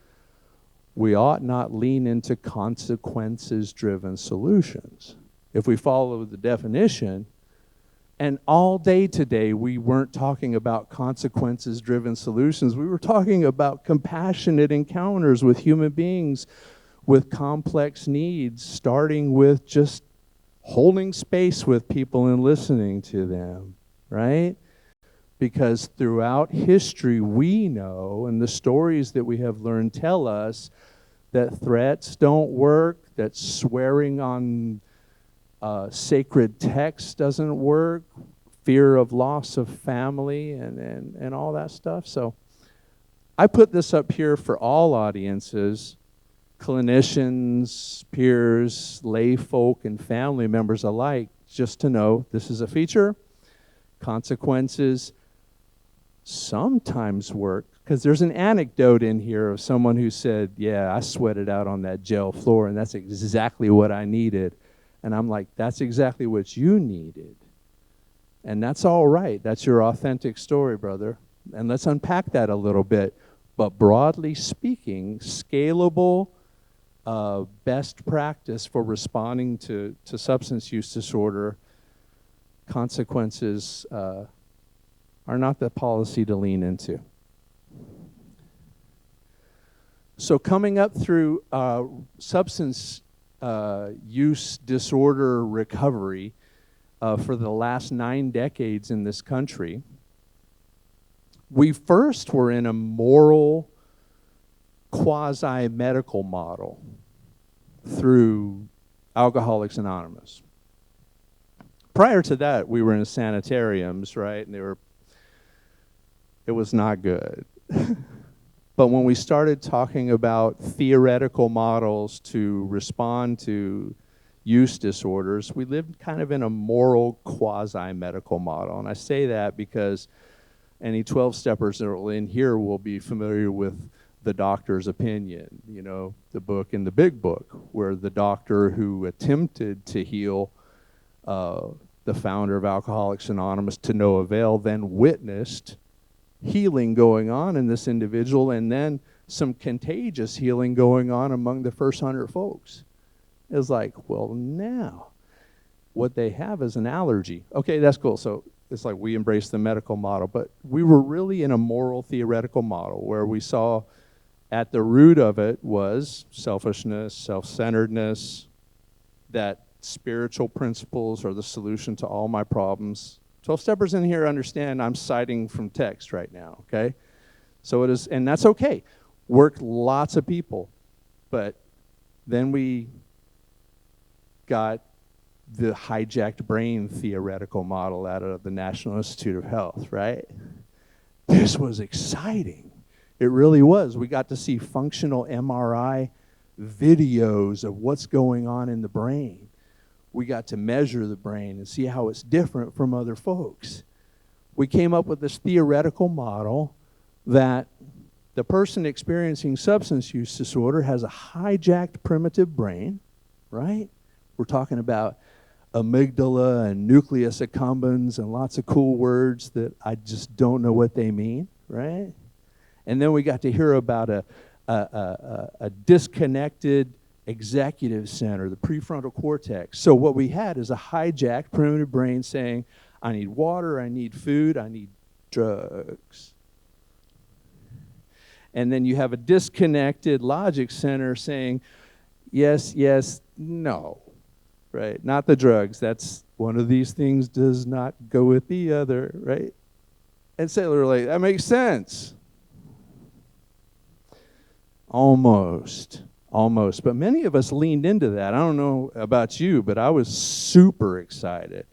we ought not lean into consequences-driven solutions. If we follow the definition, and all day today we weren't talking about consequences-driven solutions, we were talking about compassionate encounters with human beings with complex needs, starting with just holding space with people and listening to them, right? Because throughout history, we know, and the stories that we have learned tell us, that threats don't work, that swearing on sacred text doesn't work, fear of loss of family, and all that stuff. So I put this up here for all audiences, clinicians, peers, lay folk, and family members alike, just to know this is a feature. Consequences sometimes work, because there's an anecdote in here of someone who said, yeah, I sweated out on that jail floor, and that's exactly what I needed. And I'm like, that's exactly what you needed. And that's all right. That's your authentic story, brother. And let's unpack that a little bit. But broadly speaking, scalable best practice for responding to substance use disorder, consequences are not the policy to lean into. So coming up through substance use disorder recovery for the last 9 decades in this country, we first were in a moral quasi-medical model through Alcoholics Anonymous. Prior to that, we were in sanitariums, right? And it was not good. But when we started talking about theoretical models to respond to use disorders, we lived kind of in a moral quasi-medical model. And I say that because any 12-steppers that are in here will be familiar with the doctor's opinion, you know, the book in the big book, where the doctor who attempted to heal the founder of Alcoholics Anonymous to no avail then witnessed healing going on in this individual, and then some contagious healing going on among the first 100 folks. It was like, well, now what they have is an allergy. Okay, that's cool. So it's like we embraced the medical model, but we were really in a moral theoretical model where we saw at the root of it was selfishness, self-centeredness, that spiritual principles are the solution to all my problems. 12-steppers in here understand I'm citing from text right now, okay? So it is, and that's okay. Worked lots of people, but then we got the hijacked brain theoretical model out of the National Institute of Health, right? This was exciting. It really was. We got to see functional MRI videos of what's going on in the brain. We got to measure the brain and see how it's different from other folks. We came up with this theoretical model that the person experiencing substance use disorder has a hijacked primitive brain, right? We're talking about amygdala and nucleus accumbens and lots of cool words that I just don't know what they mean, right? And then we got to hear about a disconnected executive center, the prefrontal cortex. So what we had is a hijacked primitive brain saying, I need water, I need food, I need drugs. And then you have a disconnected logic center saying, yes, yes, no, right? Not the drugs. That's one of these things does not go with the other, right? And cellular, that makes sense. Almost. But many of us leaned into that. I don't know about you, but I was super excited.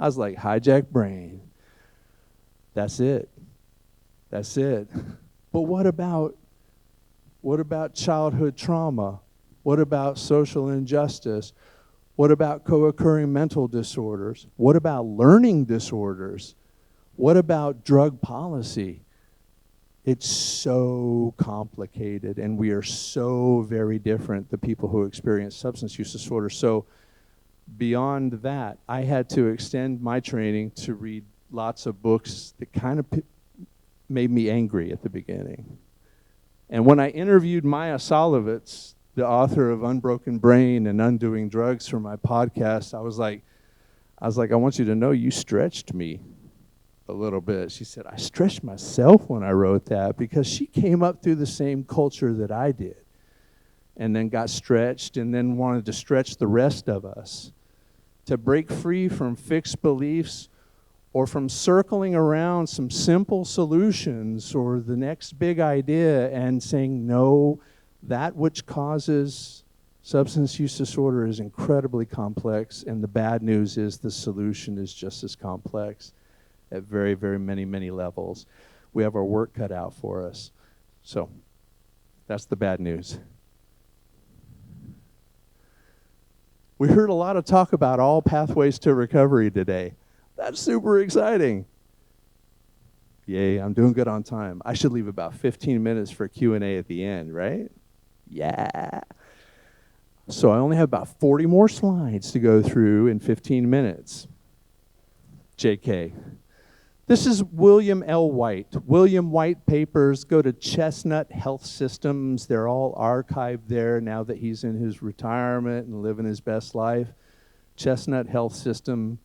I was like, hijack brain. That's it. That's it. But what about childhood trauma? What about social injustice? What about co-occurring mental disorders? What about learning disorders? What about drug policy? It's so complicated, and we are so very different, the people who experience substance use disorder. So beyond that, I had to extend my training to read lots of books that kind of made me angry at the beginning. And when I interviewed Maya Solovitz, the author of Unbroken Brain and Undoing Drugs, for my podcast, I was like, I want you to know you stretched me a little bit. She said, I stretched myself when I wrote that, because she came up through the same culture that I did and then got stretched and then wanted to stretch the rest of us to break free from fixed beliefs or from circling around some simple solutions or the next big idea and saying, no, that which causes substance use disorder is incredibly complex, and the bad news is the solution is just as complex at very, very many levels. We have our work cut out for us. So that's the bad news. We heard a lot of talk about all pathways to recovery today. That's super exciting. Yay, I'm doing good on time. I should leave about 15 minutes for Q&A at the end, right? Yeah. So I only have about 40 more slides to go through in 15 minutes. JK. This is William L. White. William White papers go to Chestnut Health Systems. They're all archived there now that he's in his retirement and living his best life. Chestnut Health System,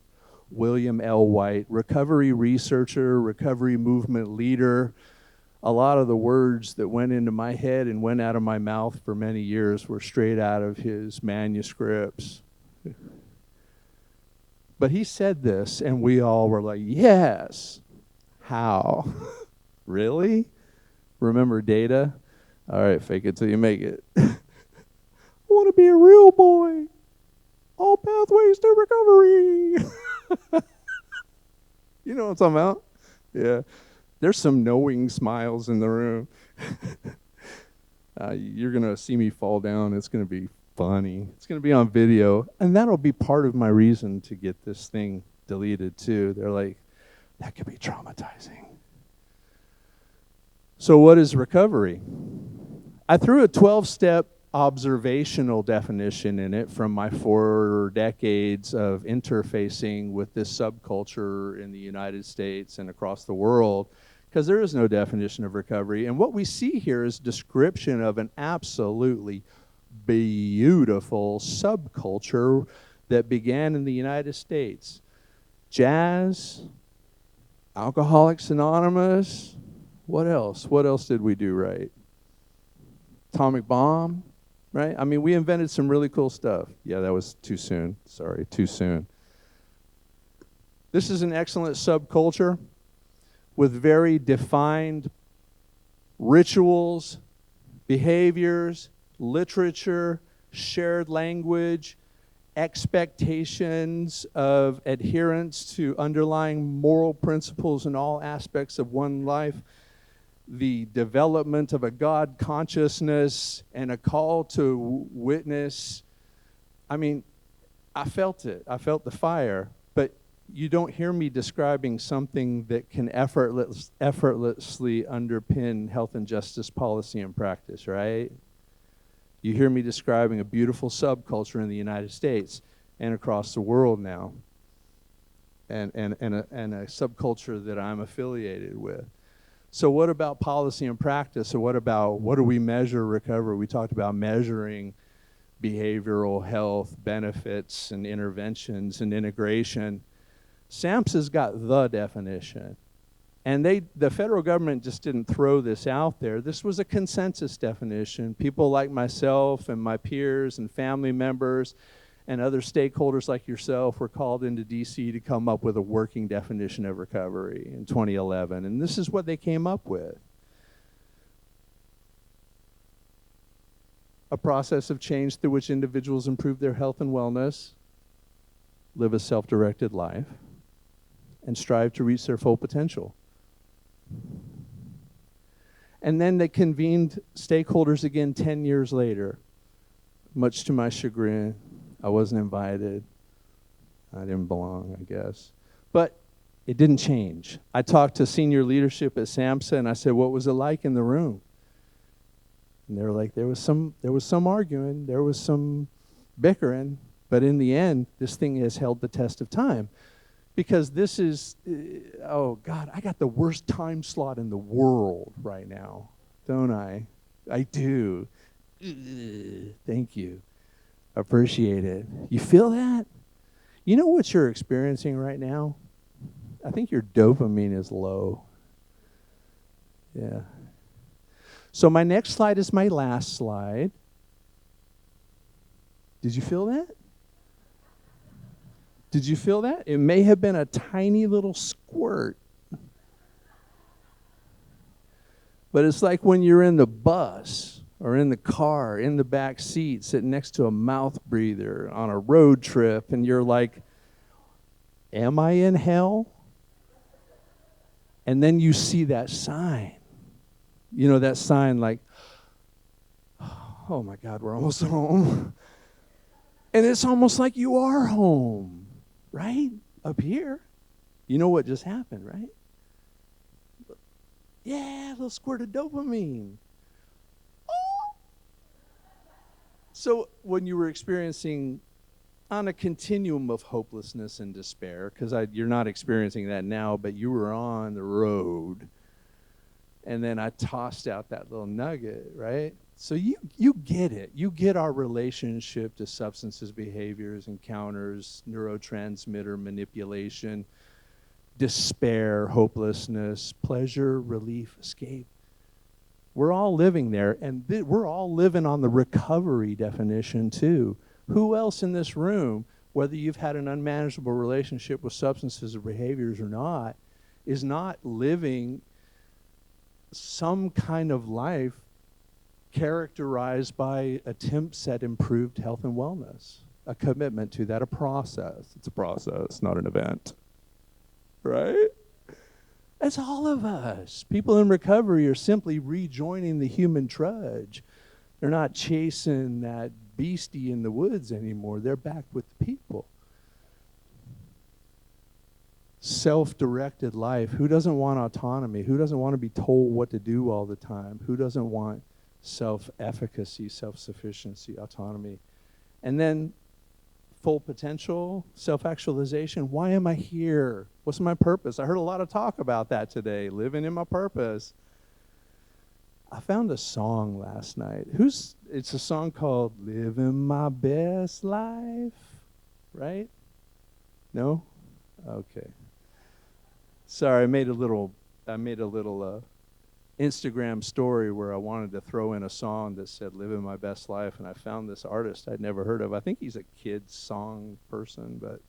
William L. White, recovery researcher, recovery movement leader. A lot of the words that went into my head and went out of my mouth for many years were straight out of his manuscripts. But he said this, and we all were like, yes. How? Really? Remember data? All right, fake it till you make it. I want to be a real boy. All pathways to recovery. You know what I'm talking about? Yeah. There's some knowing smiles in the room. You're going to see me fall down. It's going to be funny. It's going to be on video. And that'll be part of my reason to get this thing deleted, too. They're like, that could be traumatizing. So what is recovery? I threw a 12-step observational definition in it from my 4 decades of interfacing with this subculture in the United States and across the world, because there is no definition of recovery. And what we see here is description of an absolutely beautiful subculture that began in the United States. Jazz, Alcoholics Anonymous. What else? What else did we do right? Atomic bomb, right? I mean, we invented some really cool stuff. Yeah, that was too soon. Sorry, too soon. This is an excellent subculture with very defined rituals, behaviors, literature, shared language, expectations of adherence to underlying moral principles in all aspects of one life, the development of a God consciousness, and a call to witness. I mean, I felt it. I felt the fire. But you don't hear me describing something that can effortlessly underpin health and justice policy and practice, right? You hear me describing a beautiful subculture in the United States and across the world now, and a subculture that I'm affiliated with. So what about policy and practice? So what do we measure recovery? We talked about measuring behavioral health benefits and interventions and integration. SAMHSA's got the definition. And the federal government just didn't throw this out there. This was a consensus definition. People like myself and my peers and family members and other stakeholders like yourself were called into DC to come up with a working definition of recovery in 2011. And this is what they came up with. A process of change through which individuals improve their health and wellness, live a self-directed life, and strive to reach their full potential. And then they convened stakeholders again 10 years later. Much to my chagrin, I wasn't invited. I didn't belong, I guess. But it didn't change. I talked to senior leadership at SAMHSA and I said, what was it like in the room? And they were like, there was some arguing, there was some bickering, but in the end, this thing has held the test of time. Because this is, oh God, I got the worst time slot in the world right now, don't I? I do. Thank you. Appreciate it. You feel that? You know what you're experiencing right now? I think your dopamine is low. Yeah. So my next slide is my last slide. Did you feel that? Did you feel that? It may have been a tiny little squirt. But it's like when you're in the bus or in the car, in the back seat, sitting next to a mouth breather on a road trip, and you're like, am I in hell? And then you see that sign. You know, that sign like, oh my God, we're almost home. And it's almost like you are home. Right? Up here. You know what just happened, right? Yeah, a little squirt of dopamine. Oh. So when you were experiencing on a continuum of hopelessness and despair, because you're not experiencing that now, but you were on the road, and then I tossed out that little nugget, right? So you get it. You get our relationship to substances, behaviors, encounters, neurotransmitter manipulation, despair, hopelessness, pleasure, relief, escape. We're all living there, and we're all living on the recovery definition too. Who else in this room, whether you've had an unmanageable relationship with substances or behaviors or not, is not living some kind of life characterized by attempts at improved health and wellness, a commitment to that, a process. It's a process, not an event, right? That's all of us. People in recovery are simply rejoining the human trudge. They're not chasing that beastie in the woods anymore. They're back with the people. Self-directed life. Who doesn't want autonomy? Who doesn't want to be told what to do all the time? Who doesn't want self-efficacy, self-sufficiency, autonomy? And then full potential, self-actualization. Why am I here? What's my purpose? I heard a lot of talk about that today, living in my purpose. I found a song last night. It's a song called Living My Best Life, right? No? Okay. Sorry, I made a little Instagram story where I wanted to throw in a song that said "Living My Best Life," and I found this artist I'd never heard of. I think he's a kid's song person, but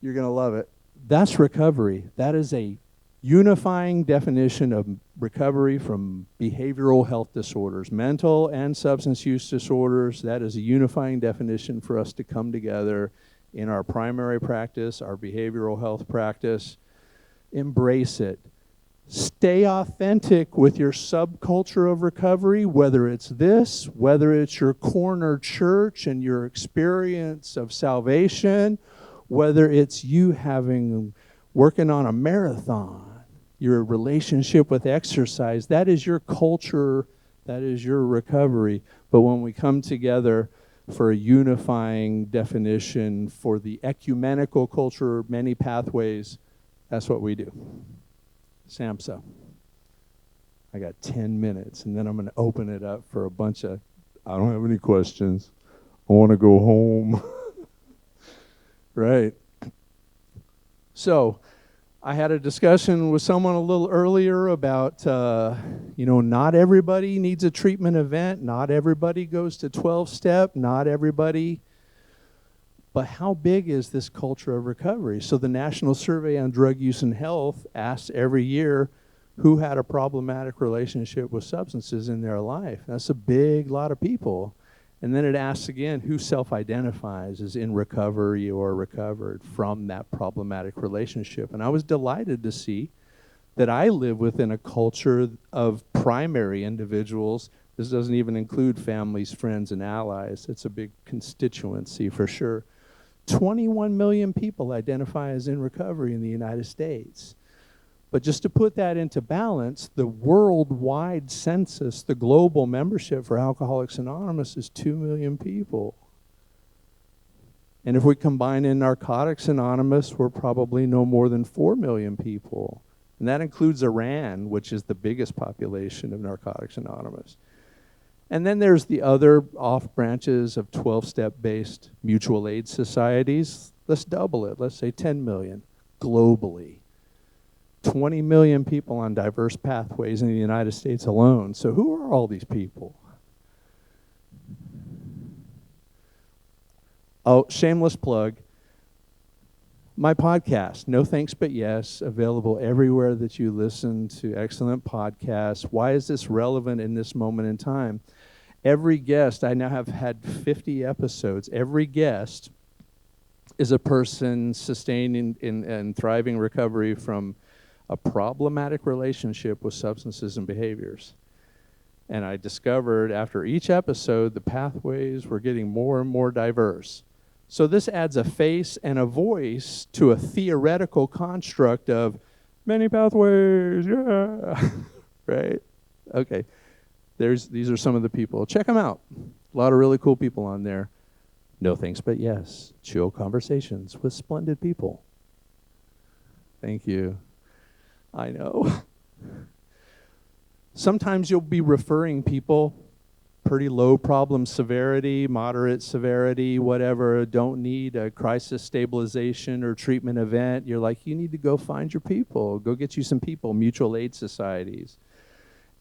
you're gonna love it. That's recovery. That is a unifying definition of recovery from behavioral health disorders, mental and substance use disorders. That is a unifying definition for us to come together in our primary practice, our behavioral health practice. Embrace it. Stay authentic with your subculture of recovery, whether it's this, whether it's your corner church and your experience of salvation, whether it's you working on a marathon, your relationship with exercise. That is your culture, that is your recovery. But when we come together for a unifying definition for the ecumenical culture, many pathways, that's what we do. SAMHSA. I got 10 minutes, and then I'm going to open it up for a bunch of, I don't have any questions. I want to go home. Right. So I had a discussion with someone a little earlier about, not everybody needs a treatment event. Not everybody goes to 12-step. Not everybody. But how big is this culture of recovery? So the National Survey on Drug Use and Health asks every year who had a problematic relationship with substances in their life. That's a big lot of people. And then it asks again who self-identifies as in recovery or recovered from that problematic relationship. And I was delighted to see that I live within a culture of primary individuals. This doesn't even include families, friends, and allies. It's a big constituency for sure. 21 million people identify as in recovery in the United States. But just to put that into balance, the worldwide census, the global membership for Alcoholics Anonymous is 2 million people. And if we combine in Narcotics Anonymous, we're probably no more than 4 million people. And that includes Iran, which is the biggest population of Narcotics Anonymous. And then there's the other off branches of 12-step based mutual aid societies. Let's double it. Let's say 10 million globally. 20 million people on diverse pathways in the United States alone. So who are all these people? Oh, shameless plug. My podcast, No Thanks But Yes, available everywhere that you listen to excellent podcasts. Why is this relevant in this moment in time? Every guest, I now have had 50 episodes. Every guest is a person sustaining and thriving recovery from a problematic relationship with substances and behaviors. And I discovered after each episode, the pathways were getting more and more diverse. So this adds a face and a voice to a theoretical construct of many pathways, yeah, right? Okay, these are some of the people. Check them out. A lot of really cool people on there. No Thanks But Yes, chill conversations with splendid people. Thank you. I know. Sometimes you'll be referring people, pretty low problem severity, moderate severity, whatever, don't need a crisis stabilization or treatment event. You're like, you need to go find your people. Go get you some people, mutual aid societies.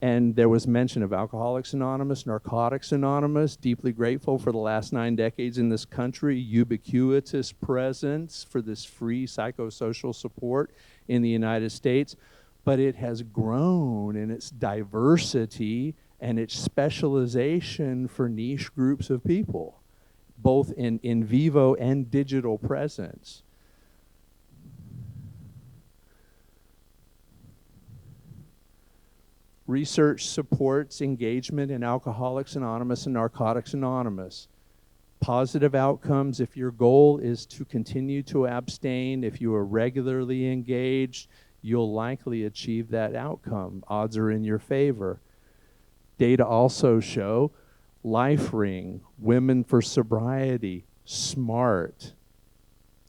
And there was mention of Alcoholics Anonymous, Narcotics Anonymous, deeply grateful for the last 9 decades in this country, ubiquitous presence for this free psychosocial support in the United States. But it has grown in its diversity and its specialization for niche groups of people, both in vivo and digital presence. Research supports engagement in Alcoholics Anonymous and Narcotics Anonymous. Positive outcomes, if your goal is to continue to abstain, if you are regularly engaged, you'll likely achieve that outcome. Odds are in your favor. Data also show Life Ring, Women for Sobriety, SMART,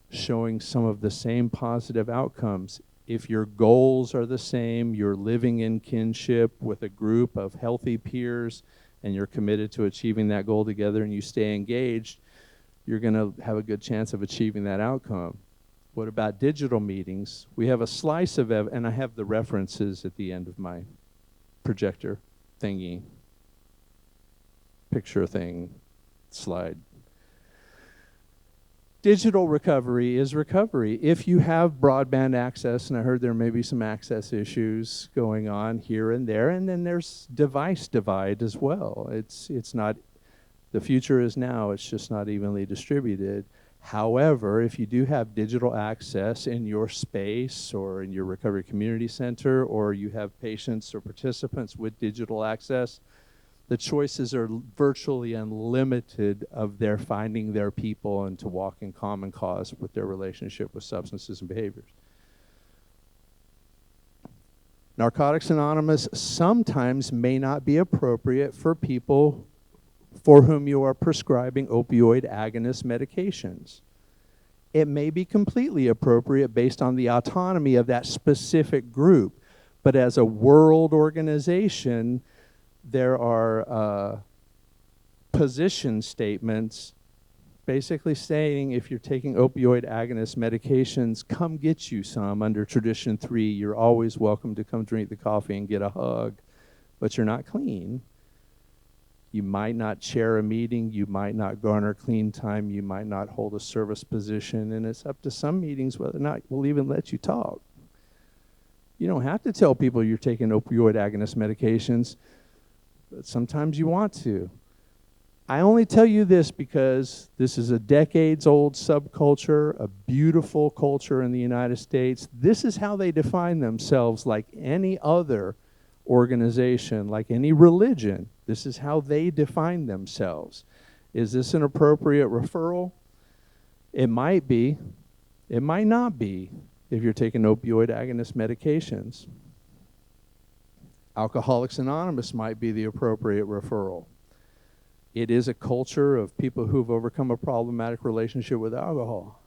showing some of the same positive outcomes. If your goals are the same, you're living in kinship with a group of healthy peers, and you're committed to achieving that goal together and you stay engaged, you're going to have a good chance of achieving that outcome. What about digital meetings? We have a slice of, and I have the references at the end of my projector thingy, picture thing, slide. Digital recovery is recovery. If you have broadband access, and I heard there may be some access issues going on here and there, and then there's device divide as well. It's not, the future is now, it's just not evenly distributed. However, if you do have digital access in your space or in your recovery community center, or you have patients or participants with digital access, the choices are virtually unlimited of their finding their people and to walk in common cause with their relationship with substances and behaviors. Narcotics Anonymous sometimes may not be appropriate for people for whom you are prescribing opioid agonist medications. It may be completely appropriate based on the autonomy of that specific group, but as a world organization, there are position statements basically saying if you're taking opioid agonist medications, come get you some under Tradition 3. You're always welcome to come drink the coffee and get a hug, but you're not clean. You might not chair a meeting, you might not garner clean time, you might not hold a service position, and it's up to some meetings whether or not we'll even let you talk. You don't have to tell people you're taking opioid agonist medications, but sometimes you want to. I only tell you this because this is a decades-old subculture, a beautiful culture in the United States. This is how they define themselves, like any other organization, like any religion. This is how they define themselves. Is this an appropriate referral? It might be. It might not be if you're taking opioid agonist medications. Alcoholics Anonymous might be the appropriate referral. It is a culture of people who've overcome a problematic relationship with alcohol.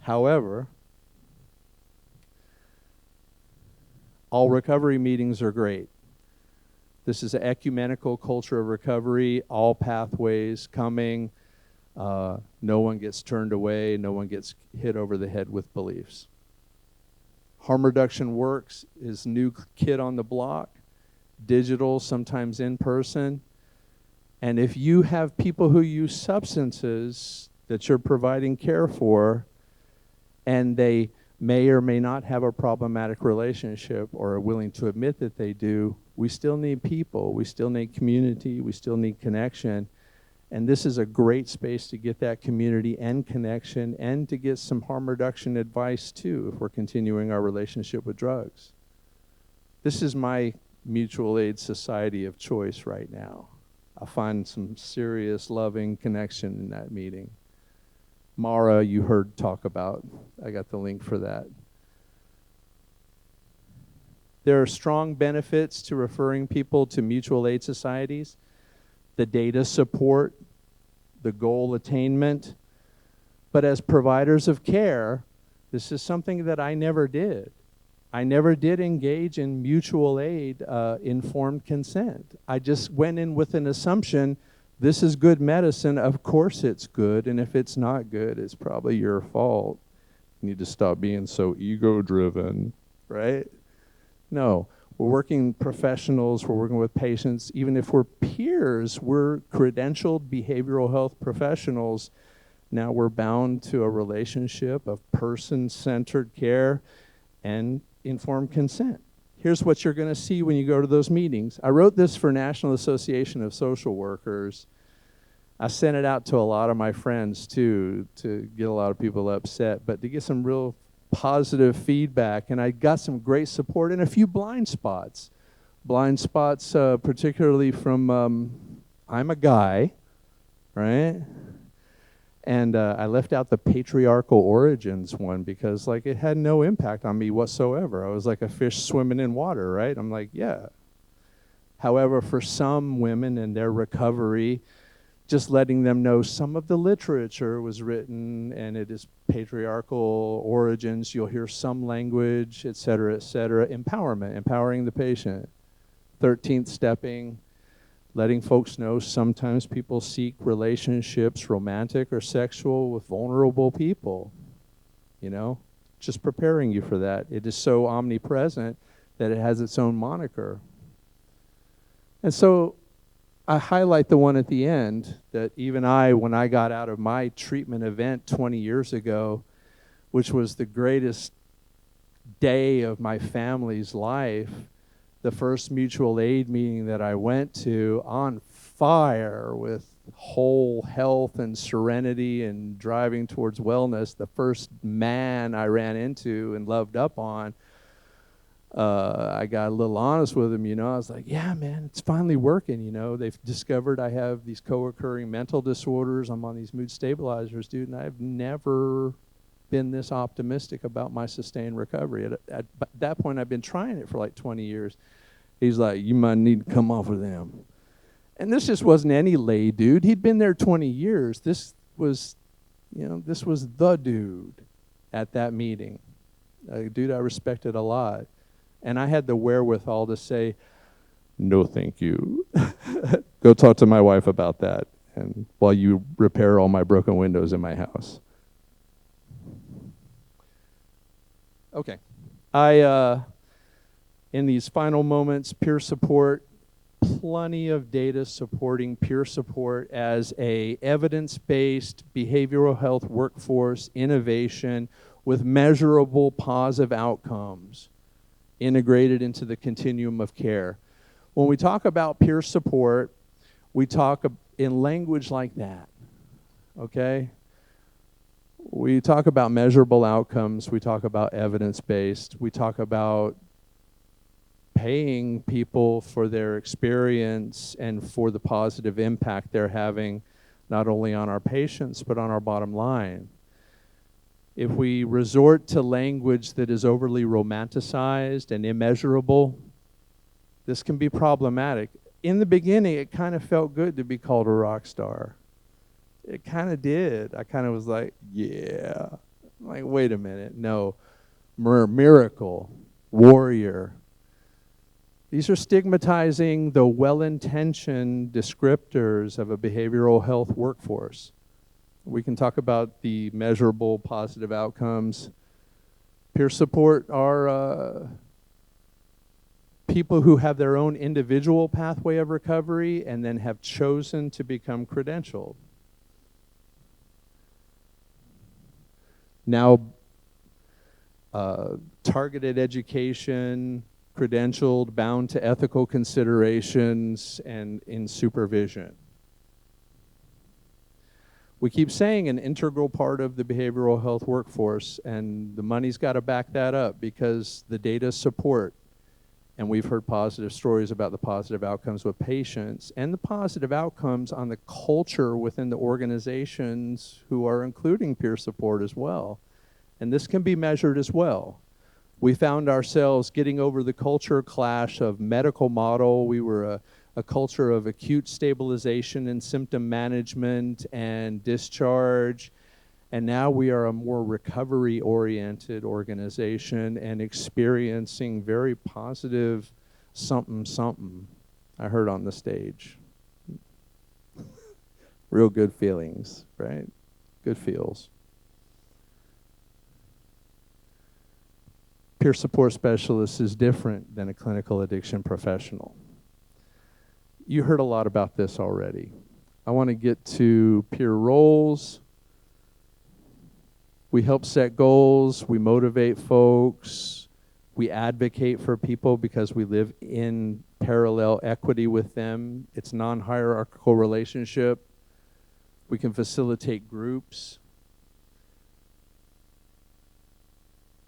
However, all recovery meetings are great. This is an ecumenical culture of recovery, all pathways coming. No one gets turned away, no one gets hit over the head with beliefs. Harm reduction works is new kid on the block, digital, sometimes in person. And if you have people who use substances that you're providing care for, and they may or may not have a problematic relationship or are willing to admit that they do, we still need people, we still need community, we still need connection. And this is a great space to get that community and connection and to get some harm reduction advice too if we're continuing our relationship with drugs. This is my mutual aid society of choice right now. I find some serious loving connection in that meeting. Mara, you heard talk about. I got the link for that. There are strong benefits to referring people to mutual aid societies. The data support, the goal attainment. But as providers of care, this is something that I never did. I never did engage in mutual aid informed consent. I just went in with an assumption, this is good medicine, of course it's good, and if it's not good, it's probably your fault. You need to stop being so ego-driven, right? No, we're working professionals, we're working with patients. Even if we're peers, we're credentialed behavioral health professionals. Now we're bound to a relationship of person-centered care and informed consent. Here's what you're going to see when you go to those meetings. I wrote this for National Association of Social Workers. I sent it out to a lot of my friends too, to get a lot of people upset, but to get some real positive feedback. And I got some great support and a few blind spots. Blind spots particularly from, I'm a guy, right? And I left out the patriarchal origins one because like it had no impact on me whatsoever. I was like a fish swimming in water, right? I'm like, yeah. However, for some women in their recovery, just letting them know some of the literature was written and it is patriarchal origins. You'll hear some language, et cetera, empowerment, empowering the patient. 13th stepping. letting folks know sometimes people seek relationships, romantic or sexual, with vulnerable people, you know, just preparing you for that. It is so omnipresent that it has its own moniker. And so I highlight the one at the end that even I, when I got out of my treatment event 20 years ago, which was the greatest day of my family's life, the first mutual aid meeting that I went to, on fire with whole health and serenity and driving towards wellness, the first man I ran into and loved up on, I got a little honest with him, you know. I was like, yeah, man, it's finally working, you know. They've discovered I have these co-occurring mental disorders. I'm on these mood stabilizers, dude, and I've never been this optimistic about my sustained recovery. At that point, I've been trying it for like 20 years. He's like, you might need to come off of them. And this just wasn't any lay dude. He'd been there 20 years. This was, you know, this was the dude at that meeting, a dude I respected a lot. And I had the wherewithal to say, no, thank you. Go talk to my wife about that, and while you repair all my broken windows in my house. Okay. In these final moments, peer support, plenty of data supporting peer support as a evidence-based behavioral health workforce innovation with measurable positive outcomes integrated into the continuum of care. When we talk about peer support, we talk in language like that, okay? We talk about measurable outcomes, we talk about evidence-based, we talk about paying people for their experience and for the positive impact they're having not only on our patients but on our bottom line. If we resort to language that is overly romanticized and immeasurable, this can be problematic. In the beginning, it kind of felt good to be called a rock star. It kind of did. I kind of was like, yeah. I'm like, wait a minute. No. Miracle, warrior. These are stigmatizing the well-intentioned descriptors of a behavioral health workforce. We can talk about the measurable positive outcomes. Peer support are people who have their own individual pathway of recovery and then have chosen to become credentialed. Now, targeted education, credentialed, bound to ethical considerations, and in supervision. We keep saying an integral part of the behavioral health workforce, and the money's got to back that up because the data support, and we've heard positive stories about the positive outcomes with patients and the positive outcomes on the culture within the organizations who are including peer support as well. And this can be measured as well. We found ourselves getting over the culture clash of medical model. We were a culture of acute stabilization and symptom management and discharge. And now we are a more recovery-oriented organization and experiencing very positive something I heard on the stage. Real good feelings, right? Good feels. Peer support specialist is different than a clinical addiction professional. You heard a lot about this already. I want to get to peer roles. We help set goals, we motivate folks, we advocate for people because we live in parallel equity with them. It's non-hierarchical relationship. We can facilitate groups.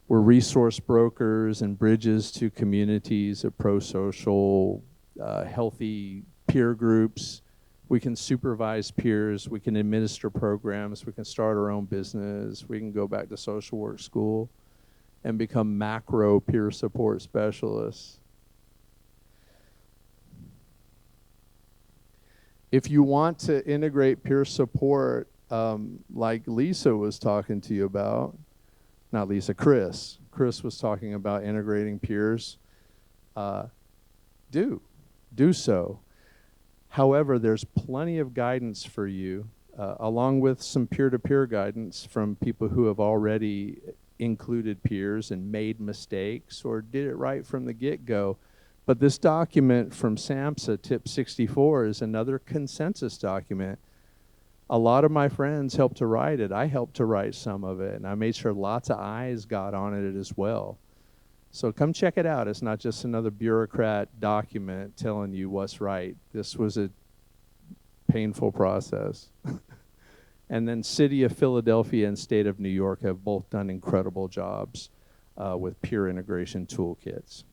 We're resource brokers and bridges to communities of pro-social, healthy peer groups. We can supervise peers, we can administer programs, we can start our own business, we can go back to social work school and become macro peer support specialists. If you want to integrate peer support, like Lisa was talking to you about, not Lisa, Chris was talking about integrating peers, do so. However, there's plenty of guidance for you, along with some peer-to-peer guidance from people who have already included peers and made mistakes or did it right from the get-go. But this document from SAMHSA, Tip 64, is another consensus document. A lot of my friends helped to write it. I helped to write some of it, and I made sure lots of eyes got on it as well. So come check it out. It's not just another bureaucrat document telling you what's right. This was a painful process. And then City of Philadelphia and State of New York have both done incredible jobs with peer integration toolkits.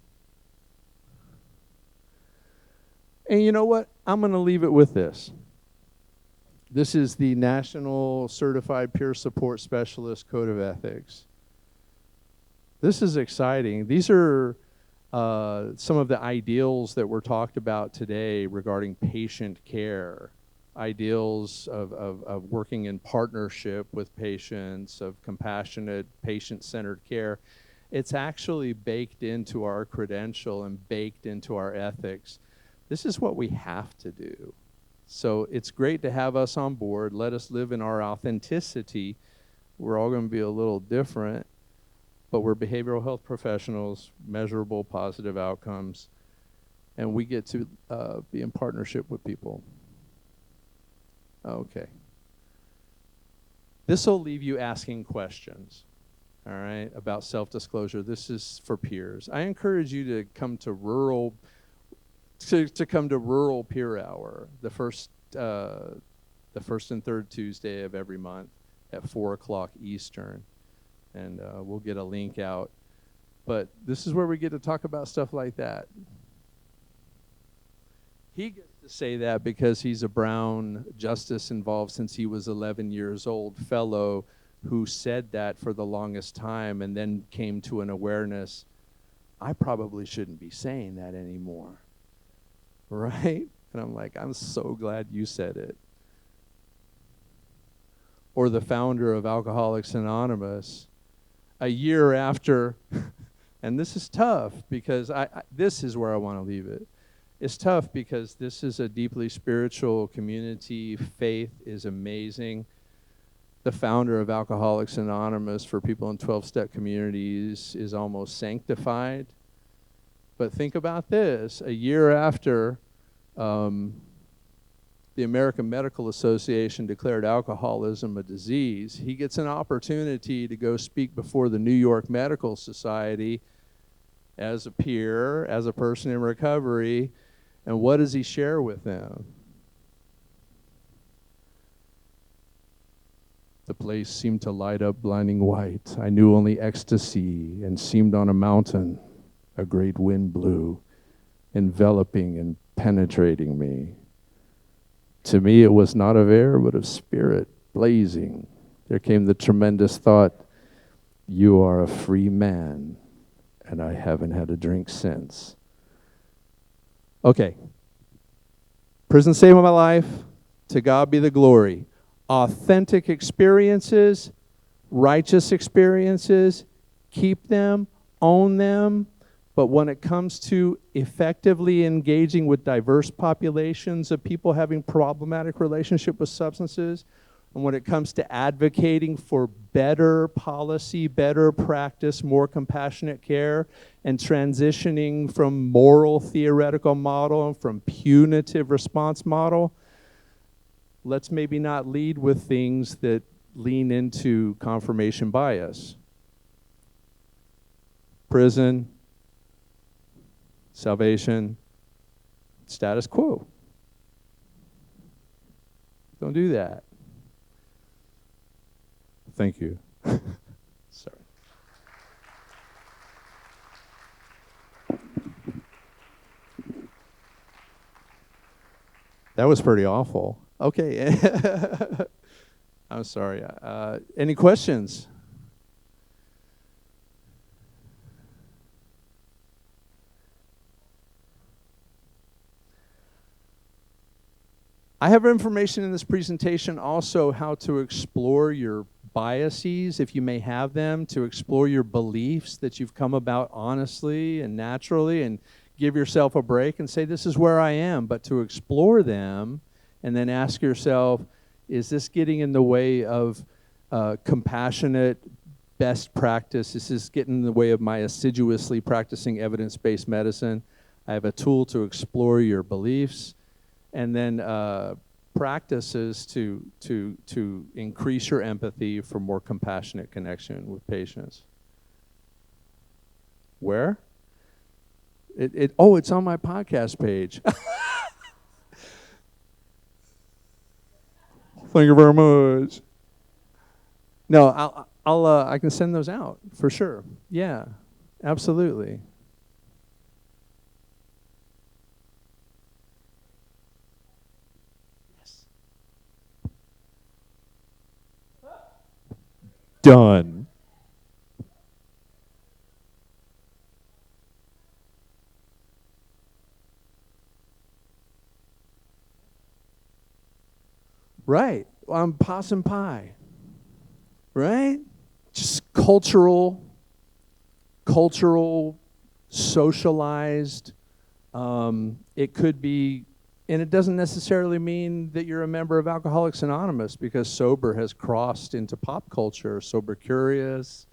And you know what? I'm going to leave it with this. This is the National Certified Peer Support Specialist Code of Ethics. This is exciting. These are some of the ideals that were talked about today regarding patient care. Ideals of working in partnership with patients, of compassionate, patient-centered care. It's actually baked into our credential and baked into our ethics. This is what we have to do. So it's great to have us on board. Let us live in our authenticity. We're all going to be a little different, but we're behavioral health professionals, measurable positive outcomes, and we get to be in partnership with people. Okay. This will leave you asking questions, all right, about self-disclosure. This is for peers. I encourage you to come to rural peer hour, the first and third Tuesday of every month at 4 o'clock Eastern, and we'll get a link out. But this is where we get to talk about stuff like that. He gets to say that because he's a Brown justice involved since he was 11 years old fellow who said that for the longest time and then came to an awareness, I probably shouldn't be saying that anymore. Right? And I'm like, I'm so glad you said it. Or the founder of Alcoholics Anonymous, a year after, and this is tough because this is where I want to leave it. It's tough because this is a deeply spiritual community. Faith is amazing. The founder of Alcoholics Anonymous for people in 12-step communities is almost sanctified. But think about this. A year after the American Medical Association declared alcoholism a disease, he gets an opportunity to go speak before the New York Medical Society as a peer, as a person in recovery. And what does he share with them? The place seemed to light up blinding white. I knew only ecstasy and seemed on a mountain. A great wind blew, enveloping and penetrating me. To me, it was not of air, but of spirit, blazing. There came the tremendous thought, you are a free man, and I haven't had a drink since. Okay. Prison saved my life. To God be the glory. Authentic experiences, righteous experiences, keep them, own them. But when it comes to effectively engaging with diverse populations of people having problematic relationship with substances, and when it comes to advocating for better policy, better practice, more compassionate care, and transitioning from moral theoretical model and from punitive response model, let's maybe not lead with things that lean into confirmation bias. Prison, salvation, status quo. Don't do that. Thank you. Sorry. That was pretty awful. Okay. I'm sorry. Any questions? I have information in this presentation also how to explore your biases, if you may have them, to explore your beliefs that you've come about honestly and naturally, and give yourself a break and say, this is where I am, but to explore them and then ask yourself, is this getting in the way of compassionate best practice? Is this getting in the way of my assiduously practicing evidence-based medicine? I have a tool to explore your beliefs. And then practices to increase your empathy for more compassionate connection with patients. Where? It's on my podcast page. Thank you very much. No, I can send those out for sure. Yeah, absolutely. Yes. Done. Right. I'm possum pie. Right? Just cultural, socialized. It could be, and it doesn't necessarily mean that you're a member of Alcoholics Anonymous, because sober has crossed into pop culture, sober curious,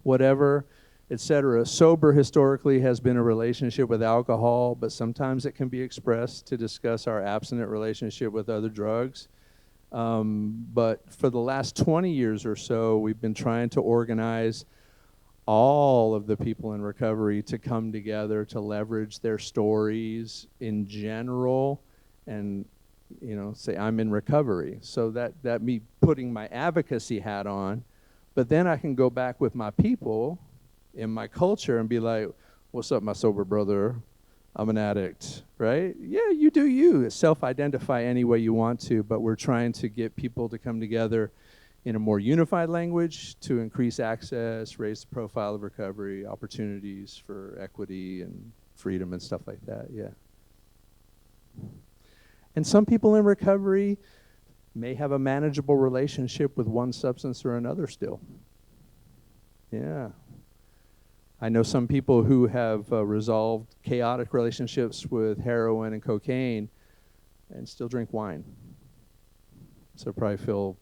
whatever, etc. Sober historically has been a relationship with alcohol, but sometimes it can be expressed to discuss our abstinent relationship with other drugs. But for the last 20 years or so, we've been trying to organize all of the people in recovery to come together to leverage their stories in general and, say, I'm in recovery. So that me putting my advocacy hat on, but then I can go back with my people in my culture and be like, what's up, my sober brother? I'm an addict, right? Yeah, you do you. Self-identify any way you want to, but we're trying to get people to come together in a more unified language to increase access, raise the profile of recovery, opportunities for equity and freedom and stuff like that, yeah. And some people in recovery may have a manageable relationship with one substance or another still. Yeah. I know some people who have resolved chaotic relationships with heroin and cocaine and still drink wine. So probably feel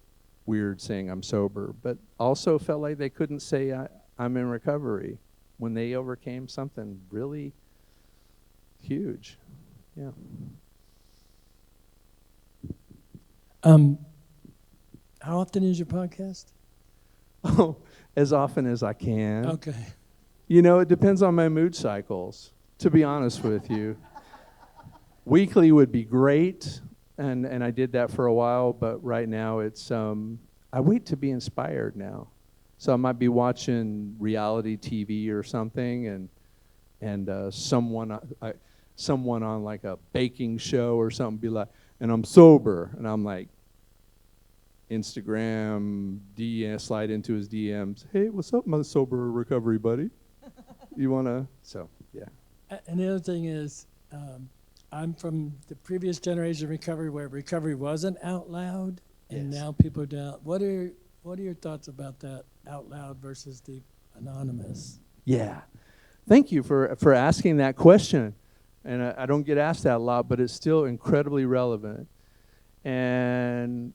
weird saying I'm sober, but also felt like they couldn't say I'm in recovery when they overcame something really huge. Yeah. How often is your podcast? Oh, as often as I can. Okay. It depends on my mood cycles, to be honest with you. Weekly would be great, and I did that for a while, but right now it's, I wait to be inspired now. So I might be watching reality TV or something, and someone on like a baking show or something be like, and I'm sober, and I'm like, Instagram, slide into his DMs, hey, what's up, my sober recovery buddy? You want to, so, yeah. And the other thing is, I'm from the previous generation of recovery where recovery wasn't out loud, and Yes. now people are down. What are your thoughts about that, out loud versus the anonymous? Yeah. Thank you for asking that question. And I don't get asked that a lot, but it's still incredibly relevant. And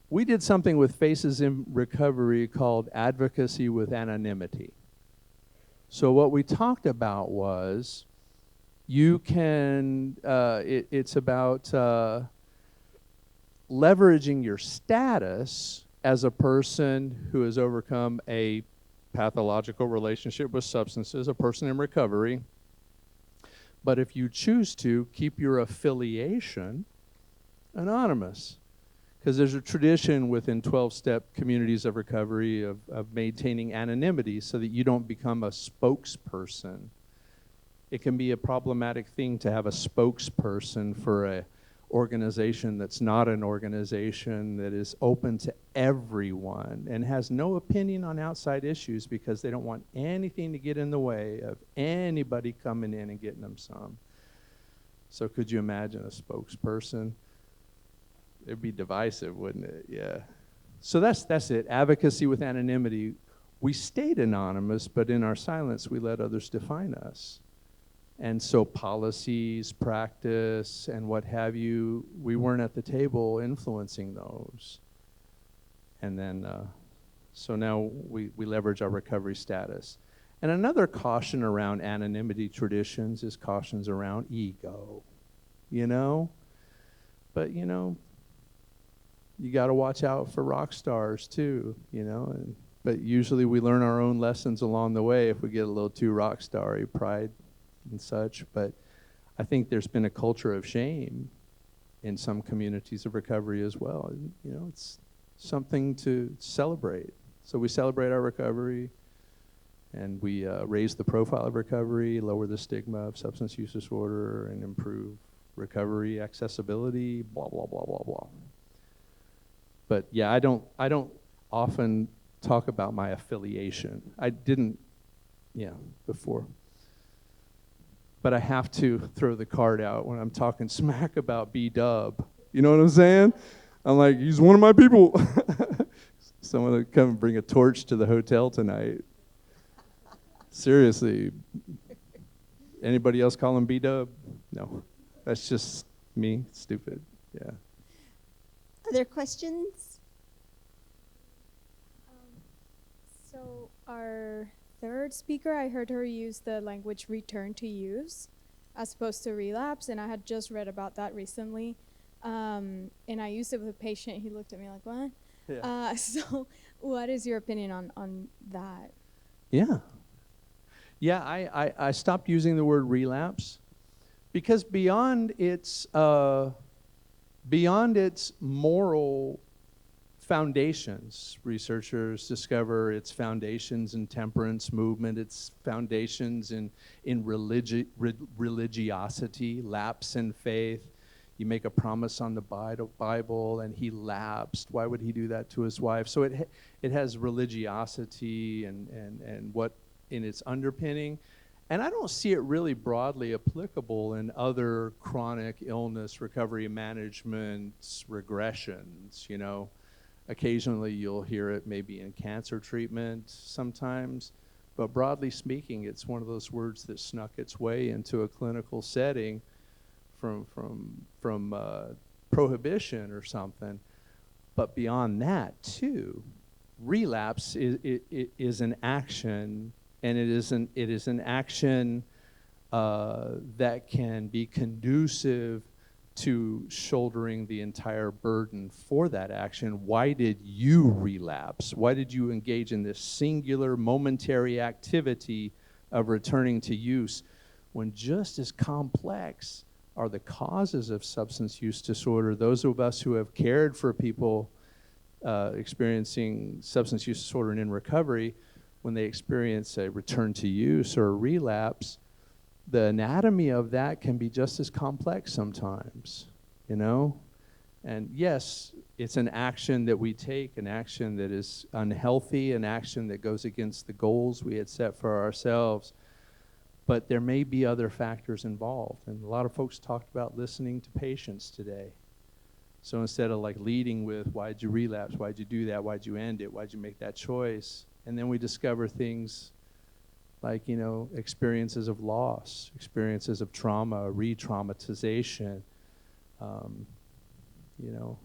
we did something with Faces in Recovery called Advocacy with Anonymity. So what we talked about was you can, it's about leveraging your status as a person who has overcome a pathological relationship with substances, a person in recovery. But if you choose to, keep your affiliation anonymous. Because there's a tradition within 12-step communities of recovery of maintaining anonymity so that you don't become a spokesperson. It can be a problematic thing to have a spokesperson for an organization that's not an organization that is open to everyone and has no opinion on outside issues because they don't want anything to get in the way of anybody coming in and getting them some. So could you imagine a spokesperson? It'd be divisive, wouldn't it? Yeah. So that's it. Advocacy with anonymity. We stayed anonymous, but in our silence, we let others define us. And so policies, practice, and what have you, we weren't at the table influencing those. And then, so now we leverage our recovery status. And another caution around anonymity traditions is cautions around ego, you know? But, you know, you got to watch out for rock stars too, you know? But usually we learn our own lessons along the way if we get a little too rock starry, pride and such. But I think there's been a culture of shame in some communities of recovery as well. You know, it's something to celebrate. So we celebrate our recovery, and we raise the profile of recovery, lower the stigma of substance use disorder, and improve recovery accessibility, blah, blah, blah, blah, blah. But yeah, I don't often talk about my affiliation. I didn't, before. But I have to throw the card out when I'm talking smack about B-Dub. You know what I'm saying? I'm like, he's one of my people. Someone would come and bring a torch to the hotel tonight. Seriously. Anybody else call him B-Dub? No. That's just me, stupid. Yeah. Other questions? So our third speaker, I heard her use the language return to use as opposed to relapse, and I had just read about that recently. And I used it with a patient. He looked at me like, what? Yeah. So what is your opinion on that? Yeah. Yeah, I stopped using the word relapse because beyond its moral foundations, researchers discover its foundations in temperance movement, its foundations in religiosity, lapse in faith. You make a promise on the Bible, and he lapsed. Why would he do that to his wife? So it has religiosity and what in its underpinning. And I don't see it really broadly applicable in other chronic illness recovery management regressions, you know. Occasionally you'll hear it maybe in cancer treatment sometimes, but broadly speaking, it's one of those words that snuck its way into a clinical setting from prohibition or something. But beyond that too, relapse is an action, and it is an action that can be conducive to shouldering the entire burden for that action. Why did you relapse? Why did you engage in this singular momentary activity of returning to use when just as complex are the causes of substance use disorder? Those of us who have cared for people experiencing substance use disorder and in recovery, when they experience a return to use or a relapse, the anatomy of that can be just as complex sometimes, you know? And yes, it's an action that we take, an action that is unhealthy, an action that goes against the goals we had set for ourselves. But there may be other factors involved. And a lot of folks talked about listening to patients today. So instead of like leading with, why'd you relapse? Why'd you do that? Why'd you end it? Why'd you make that choice? And then we discover things like, you know, experiences of loss, experiences of trauma, re-traumatization, you know,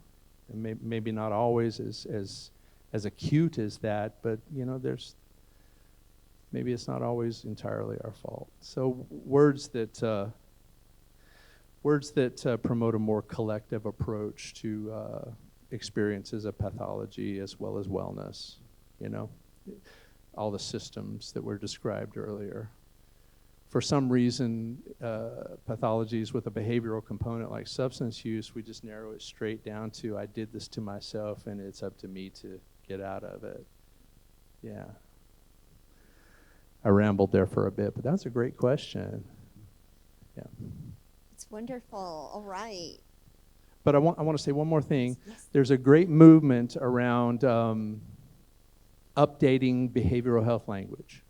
and maybe not always as acute as that, but, you know, maybe it's not always entirely our fault. So words that promote a more collective approach to experiences of pathology as well as wellness, you know, all the systems that were described earlier. For some reason, pathologies with a behavioral component like substance use, we just narrow it straight down to, I did this to myself and it's up to me to get out of it. Yeah. I rambled there for a bit, but that's a great question. Yeah. It's wonderful. All right. But I want to say one more thing. Yes. There's a great movement around updating behavioral health language.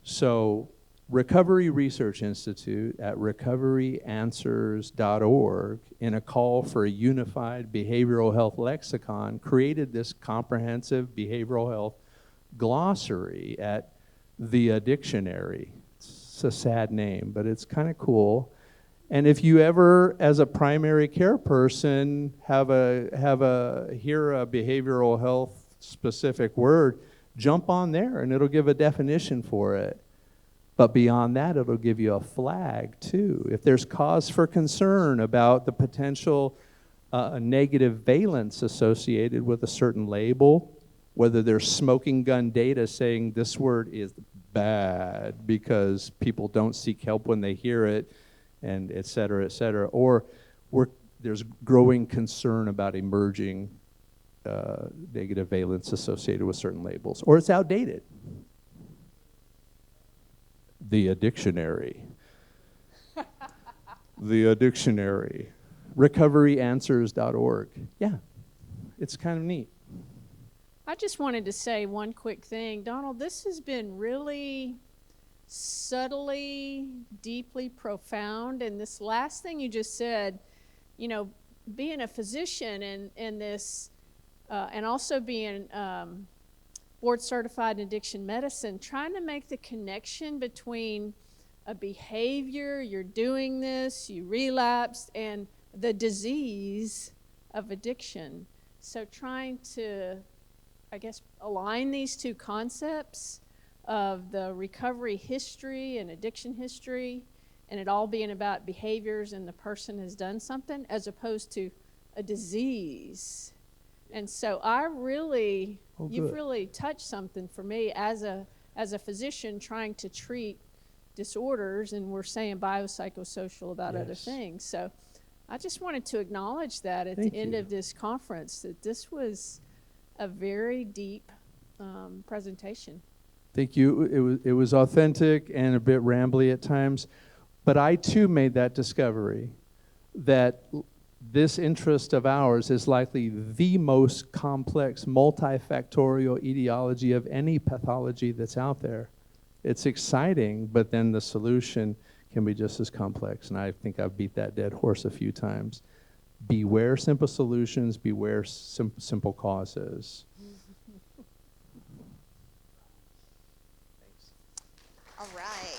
So Recovery Research Institute at recoveryanswers.org, in a call for a unified behavioral health lexicon, created this comprehensive behavioral health glossary at the dictionary. It's a sad name, but it's kind of cool. And if you ever, as a primary care person, hear a behavioral health specific word, jump on there and it'll give a definition for it. But beyond that, it'll give you a flag too. If there's cause for concern about the potential negative valence associated with a certain label, whether there's smoking gun data saying this word is bad because people don't seek help when they hear it, and et cetera, or there's growing concern about emerging negative valence associated with certain labels, or it's outdated. The dictionary. The dictionary. Recoveryanswers.org. Yeah, it's kind of neat. I just wanted to say one quick thing. Donald, this has been really subtly, deeply profound. And this last thing you just said, you know, being a physician and this, and also being board certified in addiction medicine, trying to make the connection between a behavior, you're doing this, you relapsed, and the disease of addiction. So trying to, I guess, align these two concepts of the recovery history and addiction history, and it all being about behaviors and the person has done something, as opposed to a disease. And so you've really touched something for me as a physician trying to treat disorders, and we're saying biopsychosocial about other things. So I just wanted to acknowledge that at the end of this conference, that this was a very deep presentation. Thank you. It was authentic and a bit rambly at times, but I too made that discovery that this interest of ours is likely the most complex, multifactorial etiology of any pathology that's out there. It's exciting, but then the solution can be just as complex, and I think I've beat that dead horse a few times. Beware simple solutions, beware simple causes. All right.